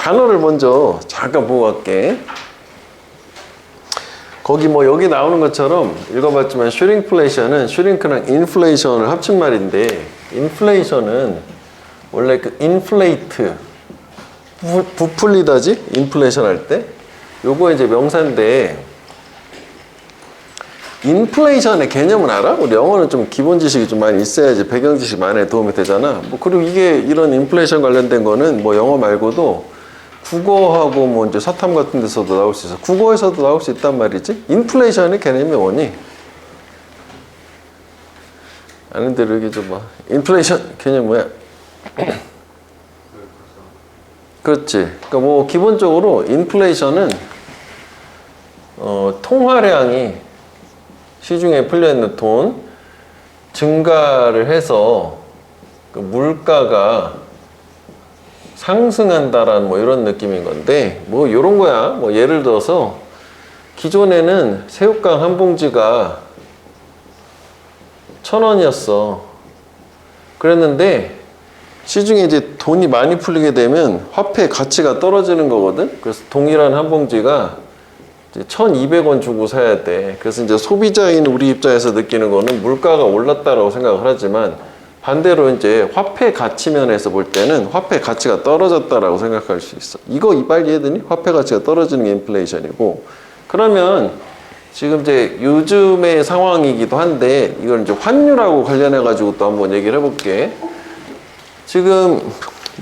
단어를 먼저 잠깐 보고 갈게. 거기 뭐 여기 나오는 것처럼 읽어봤지만 슈링플레이션은 슈링크랑 인플레이션을 합친 말인데, 인플레이션은 원래 그 인플레이트 부풀리다지? 인플레이션 할 때 요거 이제 명사인데, 인플레이션의 개념은 알아? 우리 영어는 좀 기본 지식이 좀 많이 있어야지 배경 지식 많이 도움이 되잖아. 뭐 그리고 이게 이런 인플레이션 관련된 거는 뭐 영어 말고도 국어하고 뭐 이제 사탐 같은 데서도 나올 수 있어. 국어에서도 나올 수 있단 말이지. 인플레이션의 개념이 뭐니? 아는 대로 얘기해 줘봐. 인플레이션 개념 뭐야? 그렇지. 그러니까 뭐 기본적으로 인플레이션은 통화량이 시중에 풀려있는 돈 증가를 해서 그 물가가 상승한다라는 뭐 이런 느낌인 건데, 뭐 이런 거야. 뭐 예를 들어서 기존에는 새우깡 한 봉지가 1,000원이었어. 그랬는데 시중에 이제 돈이 많이 풀리게 되면 화폐 가치가 떨어지는 거거든. 그래서 동일한 한 봉지가 이제 1,200원 주고 사야 돼. 그래서 이제 소비자인 우리 입장에서 느끼는 거는 물가가 올랐다라고 생각을 하지만, 반대로 이제 화폐 가치 면에서 볼 때는 화폐 가치가 떨어졌다라고 생각할 수 있어. 이거 이빨 이해되니? 화폐 가치가 떨어지는 게 인플레이션이고, 그러면 지금 이제 요즘의 상황이기도 한데 이걸 이제 환율하고 관련해 가지고 또 한번 얘기를 해볼게. 지금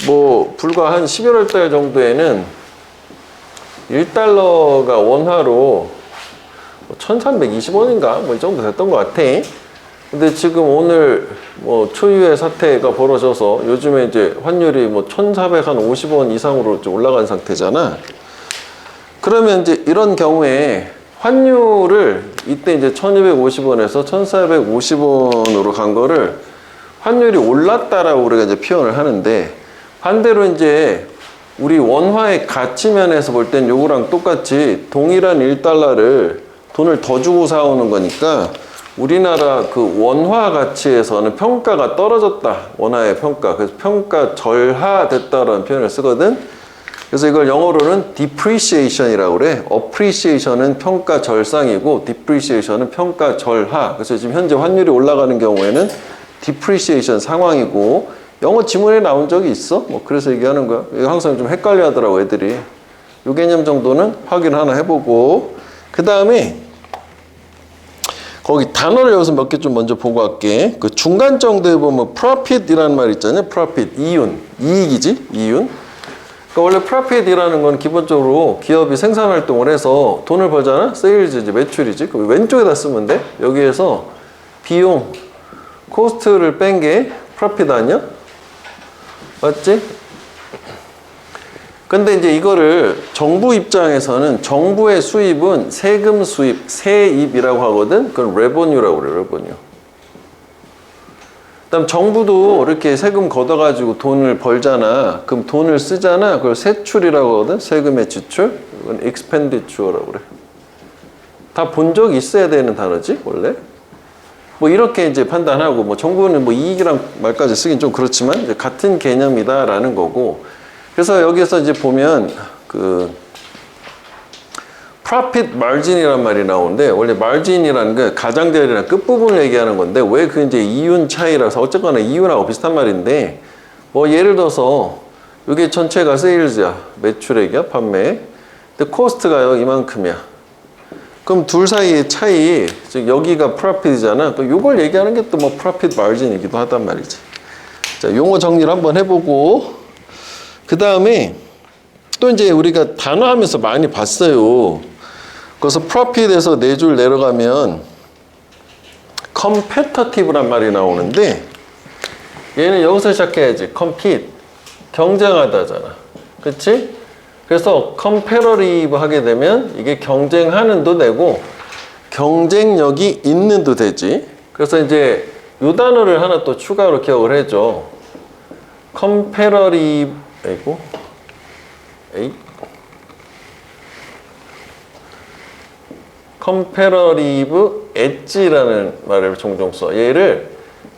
뭐 불과 한 11월 달 정도에는 1달러가 원화로 1,320원인가 뭐 이 정도 됐던 것 같아. 근데 지금 오늘 뭐 초유의 사태가 벌어져서 요즘에 이제 환율이 뭐 1,450원 이상으로 좀 올라간 상태잖아. 그러면 이제 이런 경우에 환율을 이때 이제 1,250원에서 1,450원으로 간 거를 환율이 올랐다라고 우리가 이제 표현을 하는데, 반대로 이제 우리 원화의 가치 면에서 볼 땐 요거랑 똑같이 동일한 1달러를 돈을 더 주고 사오는 거니까 우리나라 그 원화 가치에서는 평가가 떨어졌다. 원화의 평가. 그래서 평가 절하됐다라는 표현을 쓰거든. 그래서 이걸 영어로는 depreciation이라고 그래. appreciation은 평가 절상이고 depreciation은 평가 절하. 그래서 지금 현재 환율이 올라가는 경우에는 depreciation 상황이고, 영어 지문에 나온 적이 있어? 뭐 그래서 얘기하는 거야. 이거 항상 좀 헷갈려 하더라고 애들이. 요 개념 정도는 확인 하나 해보고, 그 다음에 거기 단어를 여기서 몇 개 좀 먼저 보고 갈게. 그 중간 정도에 보면 profit이라는 말 있잖아요. profit, 이윤, 이익이지, 이윤. 그러니까 원래 profit이라는 건 기본적으로 기업이 생산 활동을 해서 돈을 벌잖아. 세일즈지, 매출이지. 그 왼쪽에다 쓰면 돼. 여기에서 비용, 코스트를 뺀 게 profit 아니야? 맞지? 근데 이제 이거를 정부 입장에서는 정부의 수입은 세금 수입, 세입이라고 하거든. 그건 revenue라고 그래, revenue. 그다음 정부도 이렇게 세금 걷어가지고 돈을 벌잖아. 그럼 돈을 쓰잖아. 그걸 세출이라고 하거든. 세금의 지출. 이건 expenditure라고 그래. 다 본 적 있어야 되는 단어지, 원래. 뭐 이렇게 이제 판단하고, 뭐 정부는 뭐 이익이란 말까지 쓰긴 좀 그렇지만 이제 같은 개념이다라는 거고. 그래서 여기서 이제 보면 그 profit margin이란 말이 나오는데, 원래 margin이라는 게 가장자리나 끝부분을 얘기하는 건데, 왜 그 이제 이윤 차이라서 어쨌거나 이윤하고 비슷한 말인데, 뭐 예를 들어서 이게 전체가 세일즈야, 매출액이야, 판매. 근데 코스트가요 이만큼이야. 그럼 둘 사이의 차이, 즉 여기가 profit이잖아. 또 이걸 얘기하는 게 또 뭐 profit margin이기도 하단 말이지. 자, 용어 정리를 한번 해보고, 그 다음에 또 이제 우리가 단어 하면서 많이 봤어요. 그래서 profit에서 네 줄 내려가면 competitive란 말이 나오는데, 얘는 여기서 시작해야지. compete, 경쟁하다잖아. 그치? 그래서 competitive 하게 되면 이게 경쟁하는도 되고 경쟁력이 있는도 되지. 그래서 이제 이 단어를 하나 또 추가로 기억을 해줘. competitive, 아이고, competitive edge라는 말을 종종 써. 얘를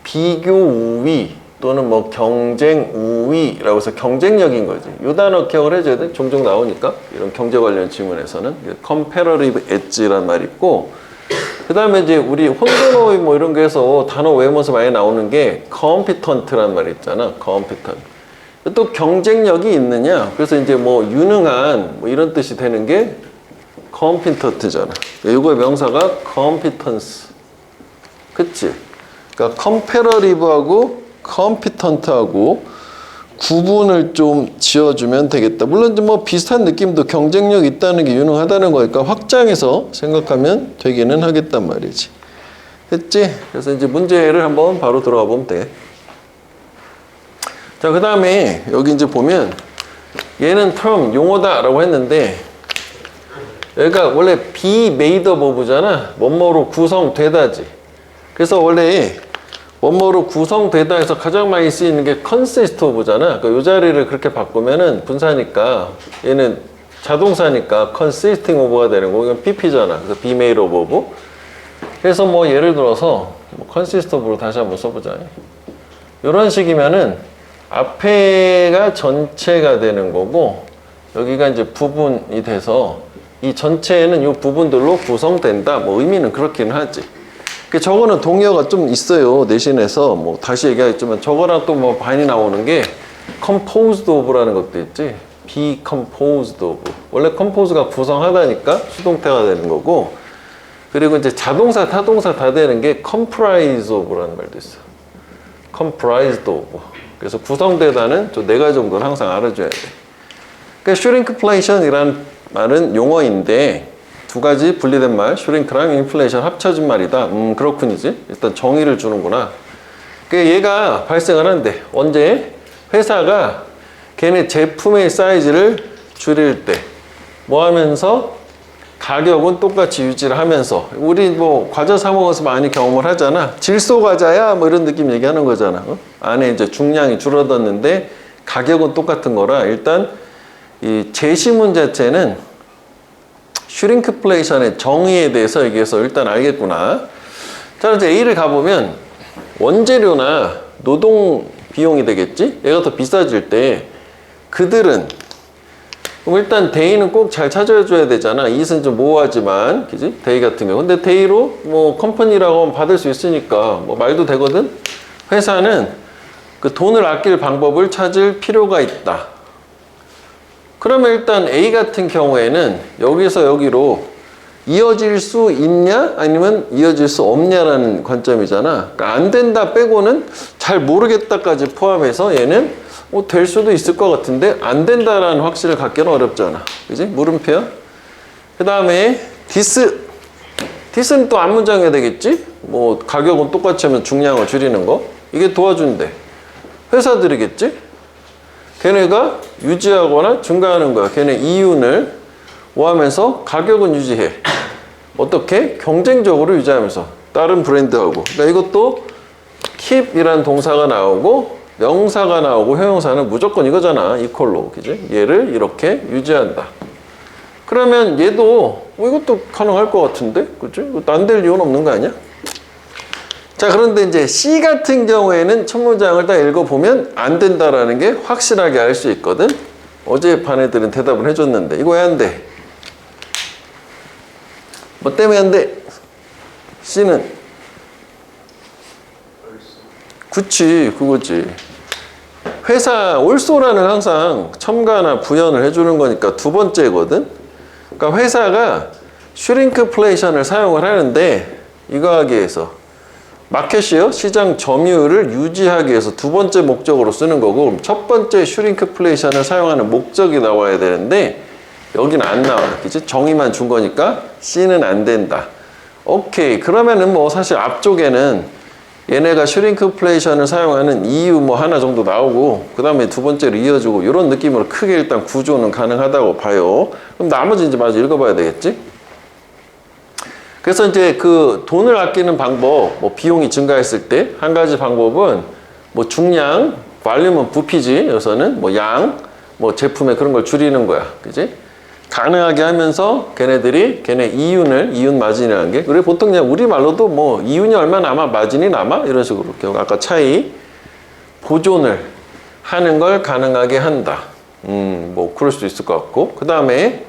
비교 우위, 또는 뭐 경쟁 우위라고 해서 경쟁력인 거지. 이 단어 기억을 해줘야 돼. 종종 나오니까 이런 경제 관련 질문에서는 comparative edge란 말이 있고, 그 다음에 이제 우리 혼돈어휘 뭐 이런 거에서 단어 외우면서 많이 나오는 게 competent란 말이 있잖아. competent. 또 경쟁력이 있느냐. 그래서 이제 뭐 유능한 뭐 이런 뜻이 되는 게 competent잖아. 이거의 명사가 competence. 그치? 그러니까 comparative하고 competent하고 구분을 좀 지어주면 되겠다. 물론 뭐 비슷한 느낌도 경쟁력 있다는 게 유능하다는 거니까 확장해서 생각하면 되기는 하겠단 말이지. 됐지? 그래서 이제 문제를 한번 바로 들어가 보면 돼. 자, 그 다음에 여기 이제 보면 얘는 term, 용어다라고 했는데 여기가 원래 be made of잖아. 뭐뭐로 구성되다지. 그래서 원래 뭐뭐로 구성되다 해서 가장 많이 쓰이는 게 consist of잖아. 그러니까 이 자리를 그렇게 바꾸면은 분사니까 얘는 자동사니까 consisting of가 되는 거고 이건 pp잖아. 그래서 be made of. 그래서 뭐 예를 들어서 뭐 consist of로 다시 한번 써보자. 이런 식이면은 앞에가 전체가 되는 거고 여기가 이제 부분이 돼서 이 전체는 이 부분들로 구성된다. 뭐 의미는 그렇긴 하지. 저거는 동의어가 좀 있어요. 내신에서 뭐 다시 얘기하겠지만 저거랑 또 뭐 많이 나오는 게 composed of라는 것도 있지. be composed of. 원래 compose가 구성하다니까 수동태가 되는 거고, 그리고 이제 자동사, 타동사 다 되는 게 comprise of라는 말도 있어. comprised of. 그래서 구성되다는 저 네 가지 정도는 항상 알아줘야 돼. 그러니까 shrinkflation이라는 말은 용어인데 두 가지 분리된 말, shrink랑 inflation 합쳐진 말이다. 그렇군이지. 일단 정의를 주는구나. 그러니까 얘가 발생을 하는데 언제? 회사가 걔네 제품의 사이즈를 줄일 때 뭐 하면서? 가격은 똑같이 유지를 하면서. 우리 뭐 과자 사 먹어서 많이 경험을 하잖아. 질소 과자야 뭐 이런 느낌 얘기하는 거잖아. 안에 이제 중량이 줄어들었는데 가격은 똑같은 거라 일단 이 제시문 자체는 슈링크플레이션의 정의에 대해서 얘기해서 일단 알겠구나. 자, 이제 A를 가보면 원재료나 노동 비용이 되겠지? 얘가 더 비싸질 때 그들은 그럼 일단 데이는 꼭 잘 찾아줘야 되잖아. 이것은 좀 모호하지만, 그지? 데이 같은 경우. 근데 데이로 뭐 컴퍼니라고 하면 받을 수 있으니까 뭐 말도 되거든? 회사는 그 돈을 아낄 방법을 찾을 필요가 있다. 그러면 일단 A 같은 경우에는 여기서 여기로 이어질 수 있냐? 아니면 이어질 수 없냐라는 관점이잖아. 그러니까 안 된다 빼고는 잘 모르겠다까지 포함해서 얘는 될 수도 있을 것 같은데 안 된다라는 확신을 갖기는 어렵잖아. 그지? 물음표야. 그 다음에 디스는 또 앞문장해야 되겠지? 뭐 가격은 똑같이 하면 중량을 줄이는 거. 이게 도와준대. 회사들이겠지? 걔네가 유지하거나 증가하는 거야. 걔네 이윤을 뭐 하면서 가격은 유지해. 어떻게? 경쟁적으로 유지하면서 다른 브랜드하고. 그러니까 이것도 keep이라는 동사가 나오고 명사가 나오고 형용사는 무조건 이거잖아. 이퀄로. 그지? 얘를 이렇게 유지한다. 그러면 얘도 이것도 가능할 것 같은데? 그치? 이것도 안 될 이유는 없는 거 아니야? 자, 그런데 이제 C 같은 경우에는 첫 문장을 딱 읽어보면 안 된다라는 게 확실하게 알 수 있거든? 어제 반 애들은 대답을 해줬는데 이거 왜 안 돼? 뭐 때문에 안 돼? C는? 그치, 그거지. 회사 올소라는 항상 첨가나 부연을 해주는 거니까 두 번째거든. 그러니까 회사가 슈링크플레이션을 사용을 하는데 이거 하기 위해서 마켓이요 시장 점유율을 유지하기 위해서 두 번째 목적으로 쓰는 거고 그럼 첫 번째 슈링크플레이션을 사용하는 목적이 나와야 되는데 여기는 안 나와. 그치? 정의만 준 거니까 C는 안 된다. 오케이. 그러면은 뭐 사실 앞쪽에는 얘네가 슈링크플레이션을 사용하는 이유 뭐 하나 정도 나오고 그 다음에 두 번째로 이어주고 이런 느낌으로 크게 일단 구조는 가능하다고 봐요. 그럼 나머지 이제 마저 읽어봐야 되겠지? 그래서 이제 그 돈을 아끼는 방법, 뭐 비용이 증가했을 때 한 가지 방법은 뭐 중량, 발륨은 부피지 여기서는 뭐 양, 뭐 제품의 그런 걸 줄이는 거야. 그지? 가능하게 하면서 걔네 이윤 마진이라는 게 그래 보통 그냥 우리말로도 뭐 이윤이 얼마 남아 마진이 남아 이런 식으로 아까 차이 보존을 하는 걸 가능하게 한다. 뭐 그럴 수도 있을 것 같고, 그 다음에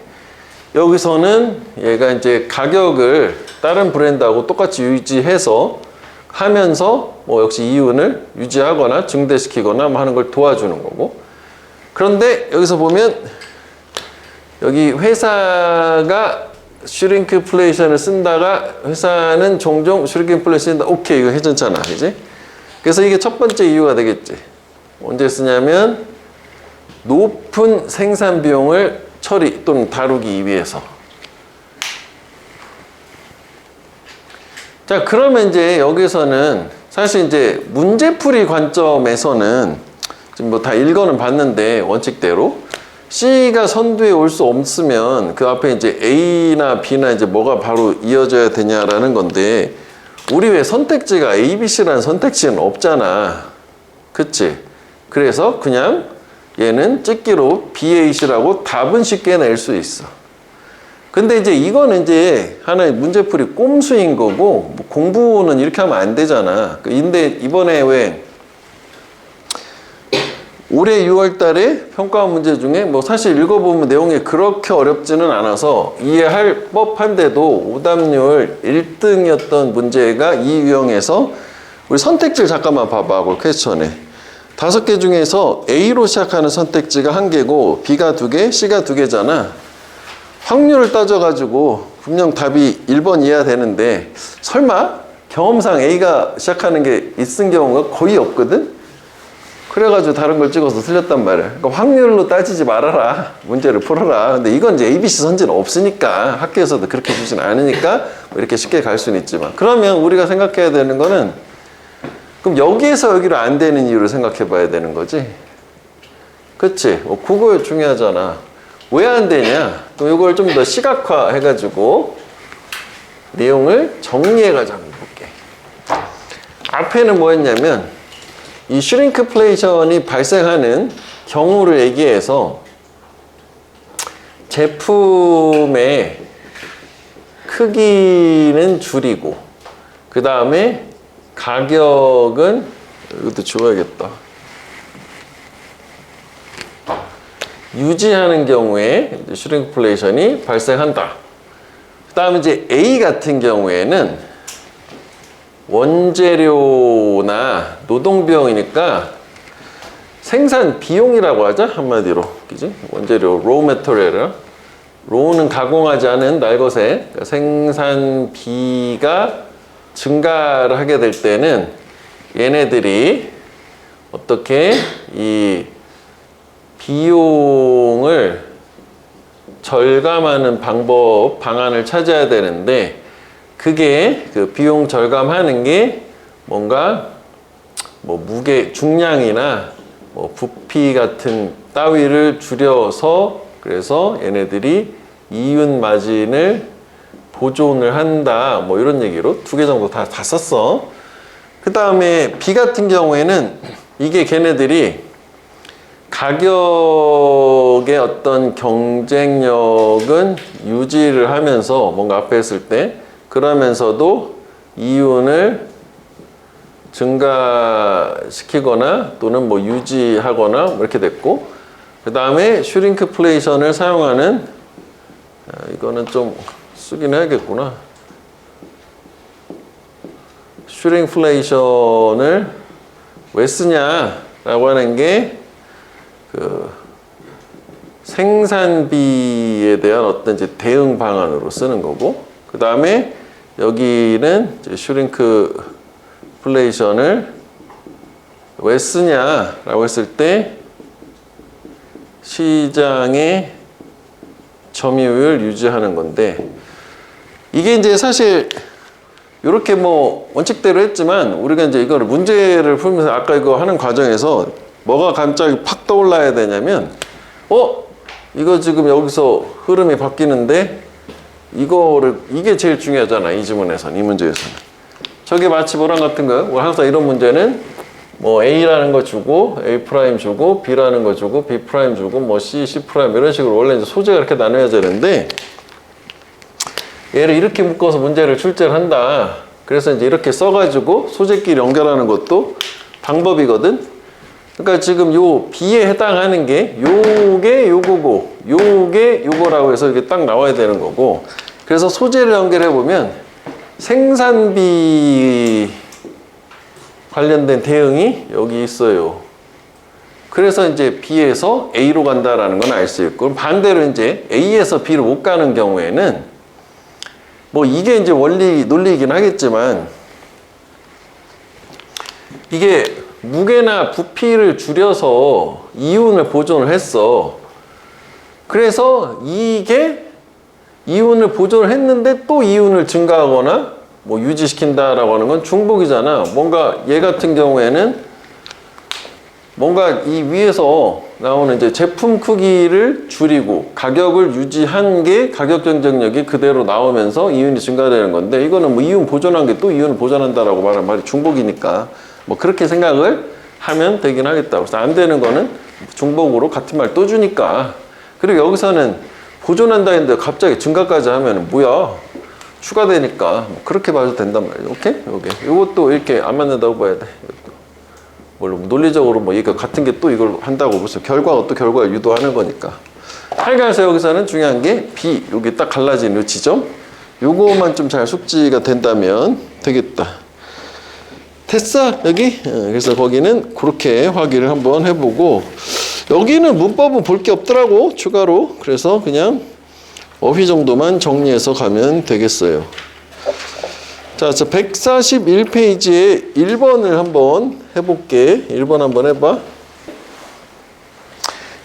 여기서는 얘가 이제 가격을 다른 브랜드하고 똑같이 유지해서 하면서 뭐 역시 이윤을 유지하거나 증대시키거나 뭐 하는 걸 도와주는 거고. 그런데 여기서 보면 여기 회사가 슈링크플레이션을 쓴다가 회사는 종종 슈링크플레이션 쓴다. 오케이, 이거 괜찮잖아, 그지? 그래서 이게 첫 번째 이유가 되겠지. 언제 쓰냐면 높은 생산 비용을 처리 또는 다루기 위해서. 자, 그러면 이제 여기서는 사실 이제 문제풀이 관점에서는 지금 뭐 다 읽어는 봤는데 원칙대로 C가 선두에 올 수 없으면 그 앞에 이제 A나 B나 이제 뭐가 바로 이어져야 되냐라는 건데, 우리 왜 선택지가 A, B, C라는 선택지는 없잖아. 그치? 그래서 그냥 얘는 찍기로 B, A, C라고 답은 쉽게 낼 수 있어. 근데 이제 이거는 이제 하나의 문제풀이 꼼수인 거고, 뭐 공부는 이렇게 하면 안 되잖아. 근데 이번에 왜 올해 6월 달에 평가원 문제 중에 뭐 사실 읽어보면 내용이 그렇게 어렵지는 않아서 이해할 법한데도 오답률 1등이었던 문제가 이 유형에서, 우리 선택지를 잠깐만 봐봐. 그 퀘스천에 5개 중에서 A로 시작하는 선택지가 1개고 B가 2개, C가 2개잖아. 확률을 따져가지고 분명 답이 1번 이해야 되는데 설마 경험상 A가 시작하는 게 있은 경우가 거의 없거든? 그래가지고 다른 걸 찍어서 틀렸단 말이야. 그러니까 확률로 따지지 말아라. 문제를 풀어라. 근데 이건 이제 ABC 선지는 없으니까, 학교에서도 그렇게 주진 않으니까 뭐 이렇게 쉽게 갈 수는 있지만, 그러면 우리가 생각해야 되는 거는 그럼 여기에서 여기로 안 되는 이유를 생각해 봐야 되는 거지. 그치? 뭐 그거 중요하잖아. 왜 안 되냐? 그럼 이걸 좀 더 시각화 해가지고 내용을 정리해가지고 한번 볼게. 앞에는 뭐였냐면 이 슈링크플레이션이 발생하는 경우를 얘기해서 제품의 크기는 줄이고, 그 다음에 가격은, 이것도 지워야겠다, 유지하는 경우에 슈링크플레이션이 발생한다. 그 다음에 이제 A 같은 경우에는 원재료나 노동비용이니까 생산 비용이라고 하자, 한마디로. 그지? 원재료, 로우 메터리얼. 로우는 가공하지 않은 날것의, 그러니까 생산비가 증가를 하게 될 때는 얘네들이 어떻게 이 비용을 절감하는 방안을 찾아야 되는데, 그게 그 비용 절감하는 게 뭔가 뭐 무게, 중량이나 뭐 부피 같은 따위를 줄여서, 그래서 얘네들이 이윤 마진을 보존을 한다. 뭐 이런 얘기로 2개 정도 다 썼어. 그 다음에 B 같은 경우에는 이게 걔네들이 가격의 어떤 경쟁력은 유지를 하면서 뭔가 앞에 했을 때, 그러면서도 이윤을 증가시키거나 또는 뭐 유지하거나 뭐 이렇게 됐고, 그 다음에 슈링크플레이션을 사용하는, 이거는 좀 쓰긴 해야겠구나. 슈링크플레이션을 왜 쓰냐라고 하는 게 그 생산비에 대한 어떤 이제 대응 방안으로 쓰는 거고, 그 다음에 여기는 이제 슈링크플레이션을 왜 쓰냐라고 했을 때 시장의 점유율 유지하는 건데, 이게 이제 사실 이렇게 뭐 원칙대로 했지만 우리가 이제 이거를 문제를 풀면서 아까 이거 하는 과정에서 뭐가 갑자기 팍 떠올라야 되냐면, 이거 지금 여기서 흐름이 바뀌는데 이게 제일 중요하잖아. 이 지문에서는, 이 문제에서는. 저게 마치 뭐랑 같은 거예요? 항상 이런 문제는 뭐 A라는 거 주고 A 프라임 주고 B라는 거 주고 B 프라임 주고 뭐 C, C 프라임 이런 식으로 원래 이제 소재가 이렇게 나눠야 되는데, 얘를 이렇게 묶어서 문제를 출제를 한다. 그래서 이제 이렇게 써가지고 소재끼리 연결하는 것도 방법이거든. 그러니까 지금 요 B에 해당하는 게 요게 요거고 요게 요거라고 해서 이게 딱 나와야 되는 거고, 그래서 소재를 연결해 보면 생산비 관련된 대응이 여기 있어요. 그래서 이제 B에서 A로 간다라는 건 알 수 있고, 그럼 반대로 이제 A에서 B로 못 가는 경우에는 뭐 이게 이제 논리이긴 하겠지만, 이게 무게나 부피를 줄여서 이윤을 보존을 했어. 그래서 이게 이윤을 보존을 했는데 또 이윤을 증가하거나 뭐 유지시킨다라고 하는 건 중복이잖아. 뭔가 얘 같은 경우에는 뭔가 이 위에서 나오는 이제 제품 크기를 줄이고 가격을 유지한 게 가격 경쟁력이 그대로 나오면서 이윤이 증가되는 건데, 이거는 뭐 이윤 보존한 게 또 이윤을 보존한다라고 말하는 말이 중복이니까 뭐 그렇게 생각을 하면 되긴 하겠다. 그래서 안 되는 거는 중복으로 같은 말 또 주니까. 그리고 여기서는 보존한다 했는데 갑자기 증가까지 하면 뭐야? 추가되니까 뭐 그렇게 봐도 된단 말이죠. 오케이? 요것도 이렇게 안 맞는다고 봐야 돼. 물론 논리적으로 뭐 이거 같은 게 또 이걸 한다고 무슨 결과가 또 결과를 유도하는 거니까. 하여간서 여기서는 중요한 게 B, 여기 딱 갈라진 이 지점, 요거만 좀 잘 숙지가 된다면 되겠다. 됐어 여기? 그래서 거기는 그렇게 확인을 한번 해보고, 여기는 문법은 볼 게 없더라고 추가로. 그래서 그냥 어휘 정도만 정리해서 가면 되겠어요. 자, 141페이지에 1번을 한번 해볼게. 1번 한번 해봐.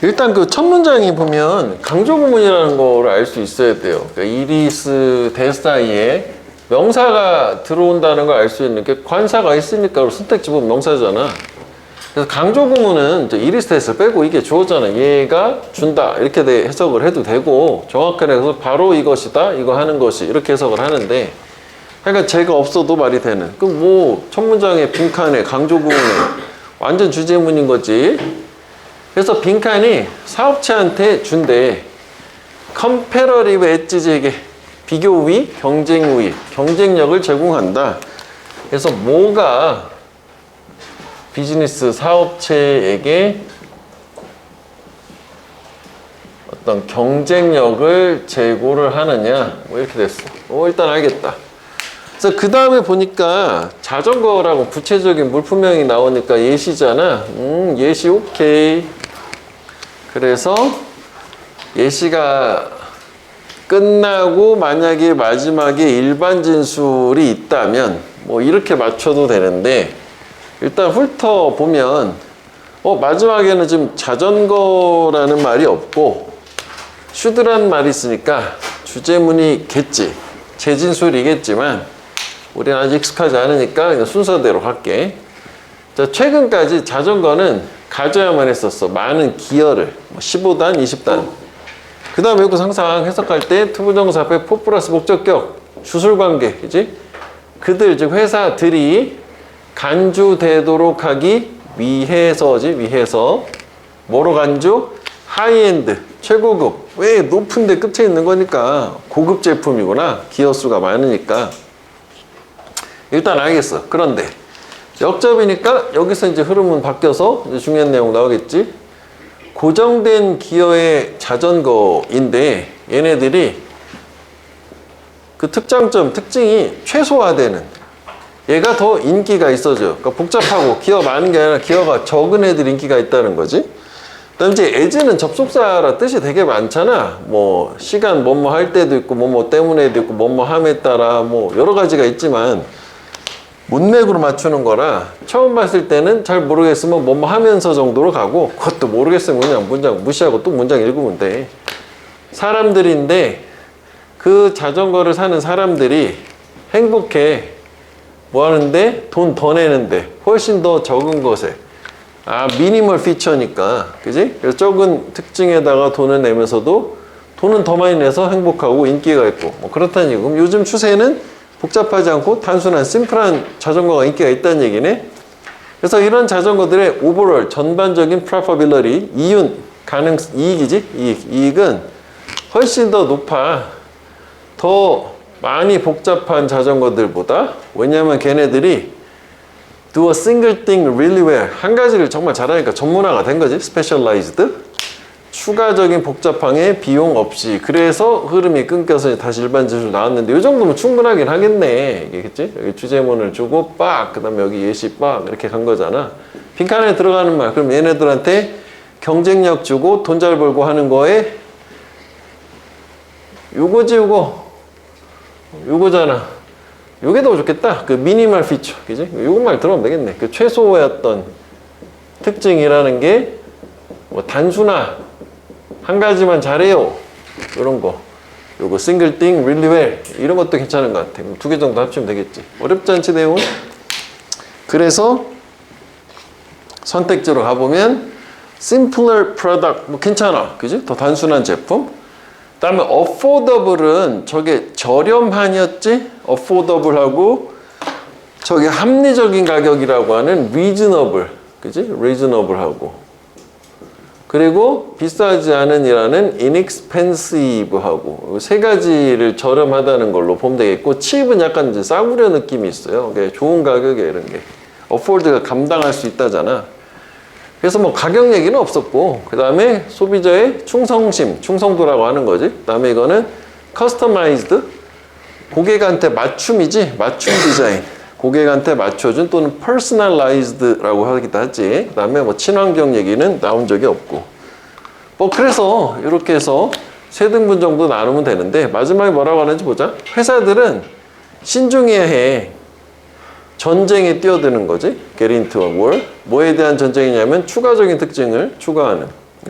일단 그 첫 문장이 보면 강조구문이라는 거를 알 수 있어야 돼요. 그러니까 이리스 대 사이에 명사가 들어온다는 걸 알 수 있는 게 관사가 있으니까 선택지 보면 명사잖아. 그래서 강조구문은 이리스 대에서 빼고 이게 주어잖아. 얘가 준다 이렇게 해석을 해도 되고, 정확하게 해서 바로 이것이다 이거 하는 것이 이렇게 해석을 하는데, 그러니까 제가 없어도 말이 되는, 그 뭐 첫 문장의 빈칸에 강조구문에 완전 주제문인 거지. 그래서 빈칸이 사업체한테 준대. 컴패러리브 엣지에게 비교 우위, 경쟁 우위, 경쟁력을 제공한다. 그래서 뭐가 비즈니스 사업체에게 어떤 경쟁력을 제고를 하느냐, 뭐 이렇게 됐어. 일단 알겠다. 그래서 그 다음에 보니까 자전거라고 구체적인 물품명이 나오니까 예시잖아. 예시 오케이. 그래서 예시가 끝나고 만약에 마지막에 일반 진술이 있다면 뭐 이렇게 맞춰도 되는데, 일단 훑어보면 마지막에는 지금 자전거라는 말이 없고 슈드라는 말이 있으니까 주제문이겠지. 재진술이겠지만 우리는 아직 익숙하지 않으니까 그냥 순서대로 할게. 자, 최근까지 자전거는 가져야만 했었어. 많은 기어를. 15단, 20단. 그 다음에 여기서 항상 해석할 때 투부정사 앞에 포 플러스 목적격, 주술관계, 그지? 그들, 즉 회사들이 간주되도록 하기 위해서지, 위해서. 뭐로 간주? 하이엔드, 최고급. 왜? 높은데 끝에 있는 거니까 고급 제품이구나. 기어 수가 많으니까. 일단 알겠어. 그런데 역접이니까 여기서 이제 흐름은 바뀌어서 이제 중요한 내용 나오겠지. 고정된 기어의 자전거인데 얘네들이 그 특징이 최소화되는, 얘가 더 인기가 있어져. 그러니까 복잡하고 기어 많은 게 아니라 기어가 적은 애들 인기가 있다는 거지. 그다음 이제 에즈는 접속사라 뜻이 되게 많잖아. 뭐 시간 뭐뭐 할 때도 있고 뭐뭐 때문에도 있고 뭐뭐 함에 따라 뭐 여러 가지가 있지만 문맥으로 맞추는 거라 처음 봤을 때는 잘 모르겠으면 뭐뭐 하면서 정도로 가고, 그것도 모르겠으면 그냥 문장 무시하고 또 문장 읽으면 돼. 사람들인데 그 자전거를 사는 사람들이 행복해. 뭐 하는데? 돈 더 내는데 훨씬 더 적은 것에. 미니멀 피처니까, 그지? 그래서 적은 특징에다가 돈을 내면서도 돈은 더 많이 내서 행복하고 인기가 있고 뭐 그렇다는 얘기고, 그럼 요즘 추세는 복잡하지 않고 단순한 심플한 자전거가 인기가 있다는 얘기네. 그래서 이런 자전거들의 오버롤 전반적인 프로퍼빌러리, 이익이지? 이익은 훨씬 더 높아. 더 많이 복잡한 자전거들보다. 왜냐하면 걔네들이 do a single thing really well. 한 가지를 정말 잘하니까 전문화가 된 거지. specialized. 추가적인 복잡항에 비용 없이. 그래서 흐름이 끊겨서 다시 일반 지수로 나왔는데 이 정도면 충분하긴 하겠네. 이게 그치? 여기 주제문을 주고 빡, 그 다음에 여기 예시 빡 이렇게 간 거잖아. 빈칸에 들어가는 말. 그럼 얘네들한테 경쟁력 주고 돈 잘 벌고 하는 거에 요거지 요거잖아. 요게 더 좋겠다. 그 미니멀 피처, 그지? 요것만 들어오면 되겠네. 그 최소의 어떤 특징이라는 게 뭐 단순화, 한 가지만 잘해요. 이런 거. 요거 single thing really well. 이런 것도 괜찮은 것 같아. 두 개 정도 합치면 되겠지. 어렵지 않지, 내용은? 그래서 선택지로 가보면 simpler product, 뭐 괜찮아. 그지? 더 단순한 제품. 그 다음에 affordable은 저게 저렴한이었지? affordable하고 저게 합리적인 가격이라고 하는 reasonable, 그지? reasonable하고 그리고 비싸지 않은이라는 inexpensive하고 세 가지를 저렴하다는 걸로 보면 되겠고 cheap은 약간 이제 싸구려 느낌이 있어요. 좋은 가격에 이런 게 afford가 감당할 수 있다잖아. 그래서 뭐 가격 얘기는 없었고 그 다음에 소비자의 충성심, 충성도라고 하는 거지. 그 다음에 이거는 customized, 고객한테 맞춤이지. 맞춤 디자인, 고객한테 맞춰준 또는 personalized라고 하기도 하지. 그 다음에 뭐 친환경 얘기는 나온 적이 없고 뭐 그래서 이렇게 해서 세 등분 정도 나누면 되는데 마지막에 뭐라고 하는지 보자. 회사들은 신중해야 해. 전쟁에 뛰어드는 거지. get into a war. 뭐에 대한 전쟁이냐면 추가적인 특징을 추가하는,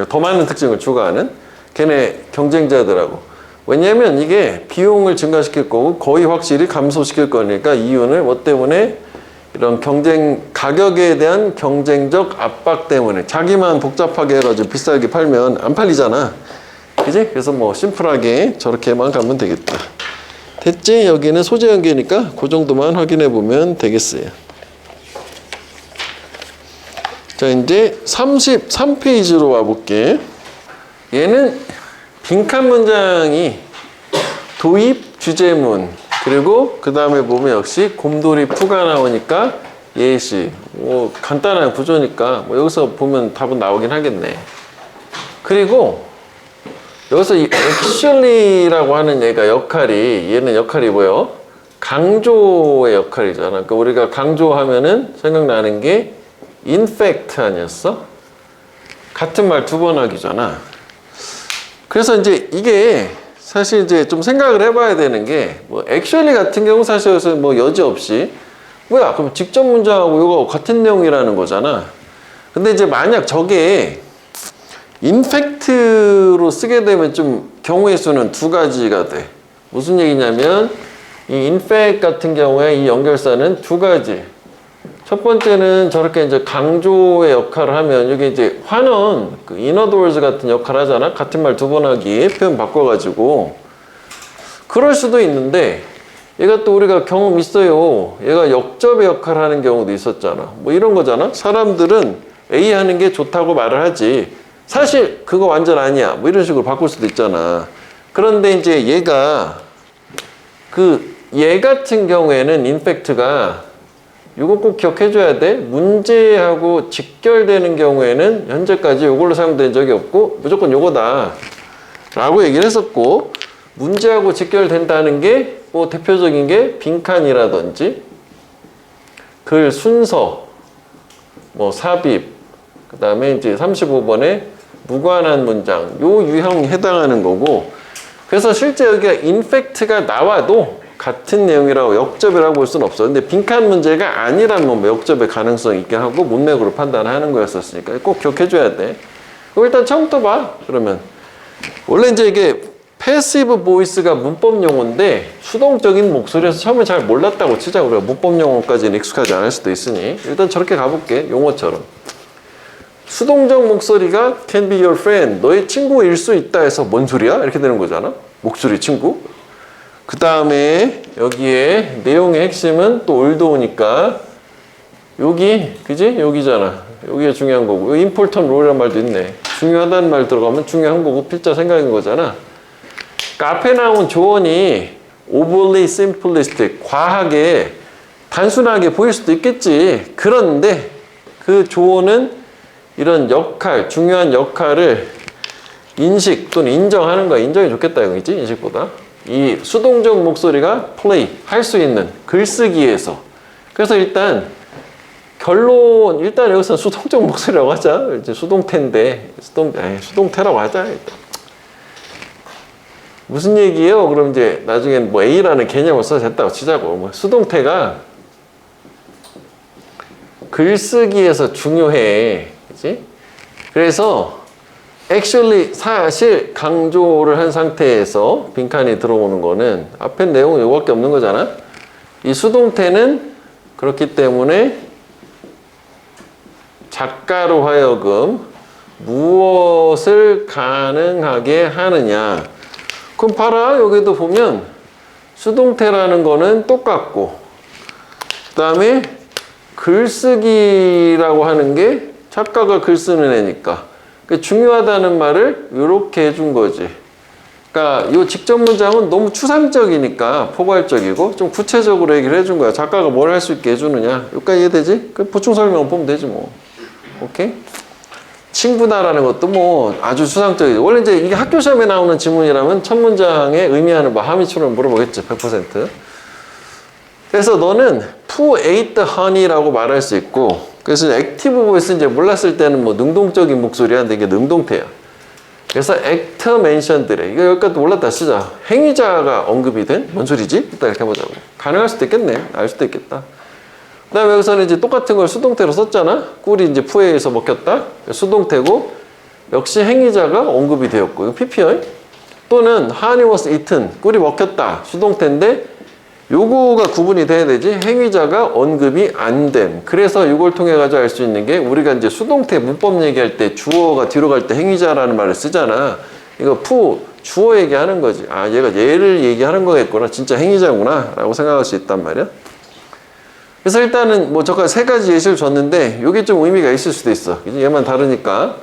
더 많은 특징을 추가하는 걔네 경쟁자들하고. 왜냐면 이게 비용을 증가시킬 거고 거의 확실히 감소시킬 거니까. 이유는 뭐 때문에? 이런 가격에 대한 경쟁적 압박 때문에. 자기만 복잡하게 해가지고 비싸게 팔면 안 팔리잖아. 그지? 그래서 뭐 심플하게 저렇게만 가면 되겠다. 됐지? 여기는 소재 연계니까 그 정도만 확인해 보면 되겠어요. 자, 이제 33페이지로 와볼게. 얘는 빈칸 문장이 도입, 주제문, 그리고 그 다음에 보면 역시 곰돌이 푸가 나오니까 예시. 뭐 간단한 구조니까 뭐 여기서 보면 답은 나오긴 하겠네. 그리고 여기서 이 actually라고 하는 얘가 얘는 역할이 뭐예요? 강조의 역할이잖아. 그러니까 우리가 강조하면은 생각나는 게 in fact 아니었어? 같은 말 두 번 하기잖아. 그래서 이제 이게 사실 이제 좀 생각을 해봐야 되는 게 뭐 actually 같은 경우 사실 여기서 뭐 여지없이 뭐야 그럼 직접 문장하고 이거 같은 내용이라는 거잖아. 근데 이제 만약 저게 인팩트로 쓰게 되면 좀 경우의 수는 두 가지가 돼. 무슨 얘기냐면 이 인팩트 같은 경우에 이 연결사는 두 가지. 첫 번째는 저렇게 이제 강조의 역할을 하면 이게 이제 환원, 그 in other words 같은 역할을 하잖아. 같은 말 두 번 하기 표현 바꿔가지고. 그럴 수도 있는데 얘가 또 우리가 경험 있어요. 얘가 역접의 역할을 하는 경우도 있었잖아. 뭐 이런 거잖아. 사람들은 A 하는 게 좋다고 말을 하지. 사실 그거 완전 아니야. 뭐 이런 식으로 바꿀 수도 있잖아. 그런데 이제 얘 같은 경우에는 인팩트가 이거 꼭 기억해줘야 돼. 문제하고 직결되는 경우에는 현재까지 이걸로 사용된 적이 없고 무조건 요거다 라고 얘기를 했었고, 문제하고 직결된다는 게 뭐 대표적인 게 빈칸이라든지 글 순서, 뭐 삽입, 그 다음에 이제 35번에 무관한 문장, 요 유형에 해당하는 거고. 그래서 실제 여기가 인팩트가 나와도 같은 내용이라고 역접이라고 볼 수는 없어. 근데 빈칸 문제가 아니라면 뭐 역접의 가능성이 있긴 하고 문맥으로 판단하는 거였었으니까 꼭 기억해줘야 돼. 그럼 일단 처음부터 봐. 그러면 원래 이제 이게 패시브 보이스가 문법 용어인데 수동적인 목소리에서 처음에 잘 몰랐다고 치자. 우리가 문법 용어까지는 익숙하지 않을 수도 있으니 일단 저렇게 가볼게. 용어처럼 수동적 목소리가 can be your friend, 너의 친구일 수 있다 해서 뭔 소리야? 이렇게 되는 거잖아. 목소리 친구. 그 다음에 여기에 내용의 핵심은 또 올드오니까 여기, 그지? 여기잖아. 여기가 중요한 거고. important role이라는 말도 있네. 중요하다는 말 들어가면 중요한 거고 필자 생각인 거잖아. 그러니까 앞에 나온 조언이 overly simplistic, 과하게 단순하게 보일 수도 있겠지. 그런데 그 조어는 이런 역할, 중요한 역할을 인식 또는 인정하는 거야. 인정이 좋겠다 이거지, 인식보다. 이 수동적 목소리가 플레이, 할 수 있는 글쓰기에서. 그래서 일단 결론, 일단 여기서 수동적 목소리라고 하자. 이제 수동태인데, 수동태라고 하자. 일단. 무슨 얘기예요? 그럼 이제 나중엔 뭐 A라는 개념을 써서 됐다고 치자고. 뭐 수동태가 글쓰기에서 중요해. 그치? 그래서 actually 사실 강조를 한 상태에서 빈칸이 들어오는 거는 앞에 내용은 이거밖에 없는 거잖아. 이 수동태는 그렇기 때문에 작가로 하여금 무엇을 가능하게 하느냐. 그럼 봐라. 여기도 보면 수동태라는 거는 똑같고 그 다음에 글쓰기라고 하는 게 작가가 글 쓰는 애니까 중요하다는 말을 이렇게 해준 거지. 그러니까 이 직접 문장은 너무 추상적이니까 포괄적이고 좀 구체적으로 얘기를 해준 거야. 작가가 뭘 할 수 있게 해주느냐. 여기까지 이해되지? 그 보충 설명 보면 되지 뭐. 오케이? 친구다라는 것도 뭐 아주 추상적이지. 원래 이제 이게 학교 시험에 나오는 지문이라면 첫 문장에 의미하는 뭐 하미처럼 물어보겠지. 100%. 그래서 너는 Who ate the honey라고 말할 수 있고, 그래서 액티브 보이스 이제 몰랐을 때는 뭐 능동적인 목소리야. 근데 이게 능동태야. 그래서 actor mentioned래. 이거 여기까지 몰랐다 쓰자. 행위자가 언급이 된? 뭔 소리지? 일단 이렇게 해보자고. 가능할 수도 있겠네. 알 수도 있겠다. 그 다음에 여기서는 이제 똑같은 걸 수동태로 썼잖아. 꿀이 이제 푸에에서 먹혔다. 수동태고, 역시 행위자가 언급이 되었고, 이거 PP요. 또는 honey was eaten. 꿀이 먹혔다. 수동태인데, 요거가 구분이 돼야 되지. 행위자가 언급이 안 됨. 그래서 이걸 통해 가지고 알 수 있는 게 우리가 이제 수동태 문법 얘기할 때 주어가 뒤로 갈 때 행위자라는 말을 쓰잖아. 이거 주어 얘기하는 거지. 아, 얘가 얘를 얘기하는 거겠구나. 진짜 행위자구나. 라고 생각할 수 있단 말이야. 그래서 일단은 뭐 저까지 세 가지 예시를 줬는데 이게 좀 의미가 있을 수도 있어. 얘만 다르니까.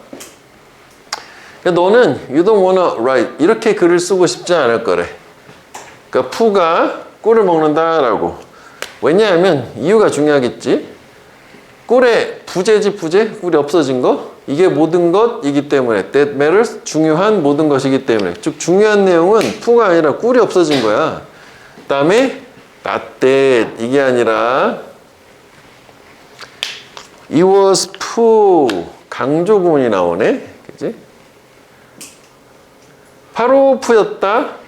너는 you don't wanna write. 이렇게 글을 쓰고 싶지 않을 거래. 그러니까 푸가 꿀을 먹는다라고. 왜냐하면 이유가 중요하겠지. 꿀의 부재지 부재? 꿀이 없어진 거? 이게 모든 것이기 때문에 that matters 중요한 모든 것이기 때문에 즉 중요한 내용은 푸가 아니라 꿀이 없어진 거야. 그 다음에 not that 이게 아니라 it was poo 강조 구문이 나오네. 그치? 바로 푸였다.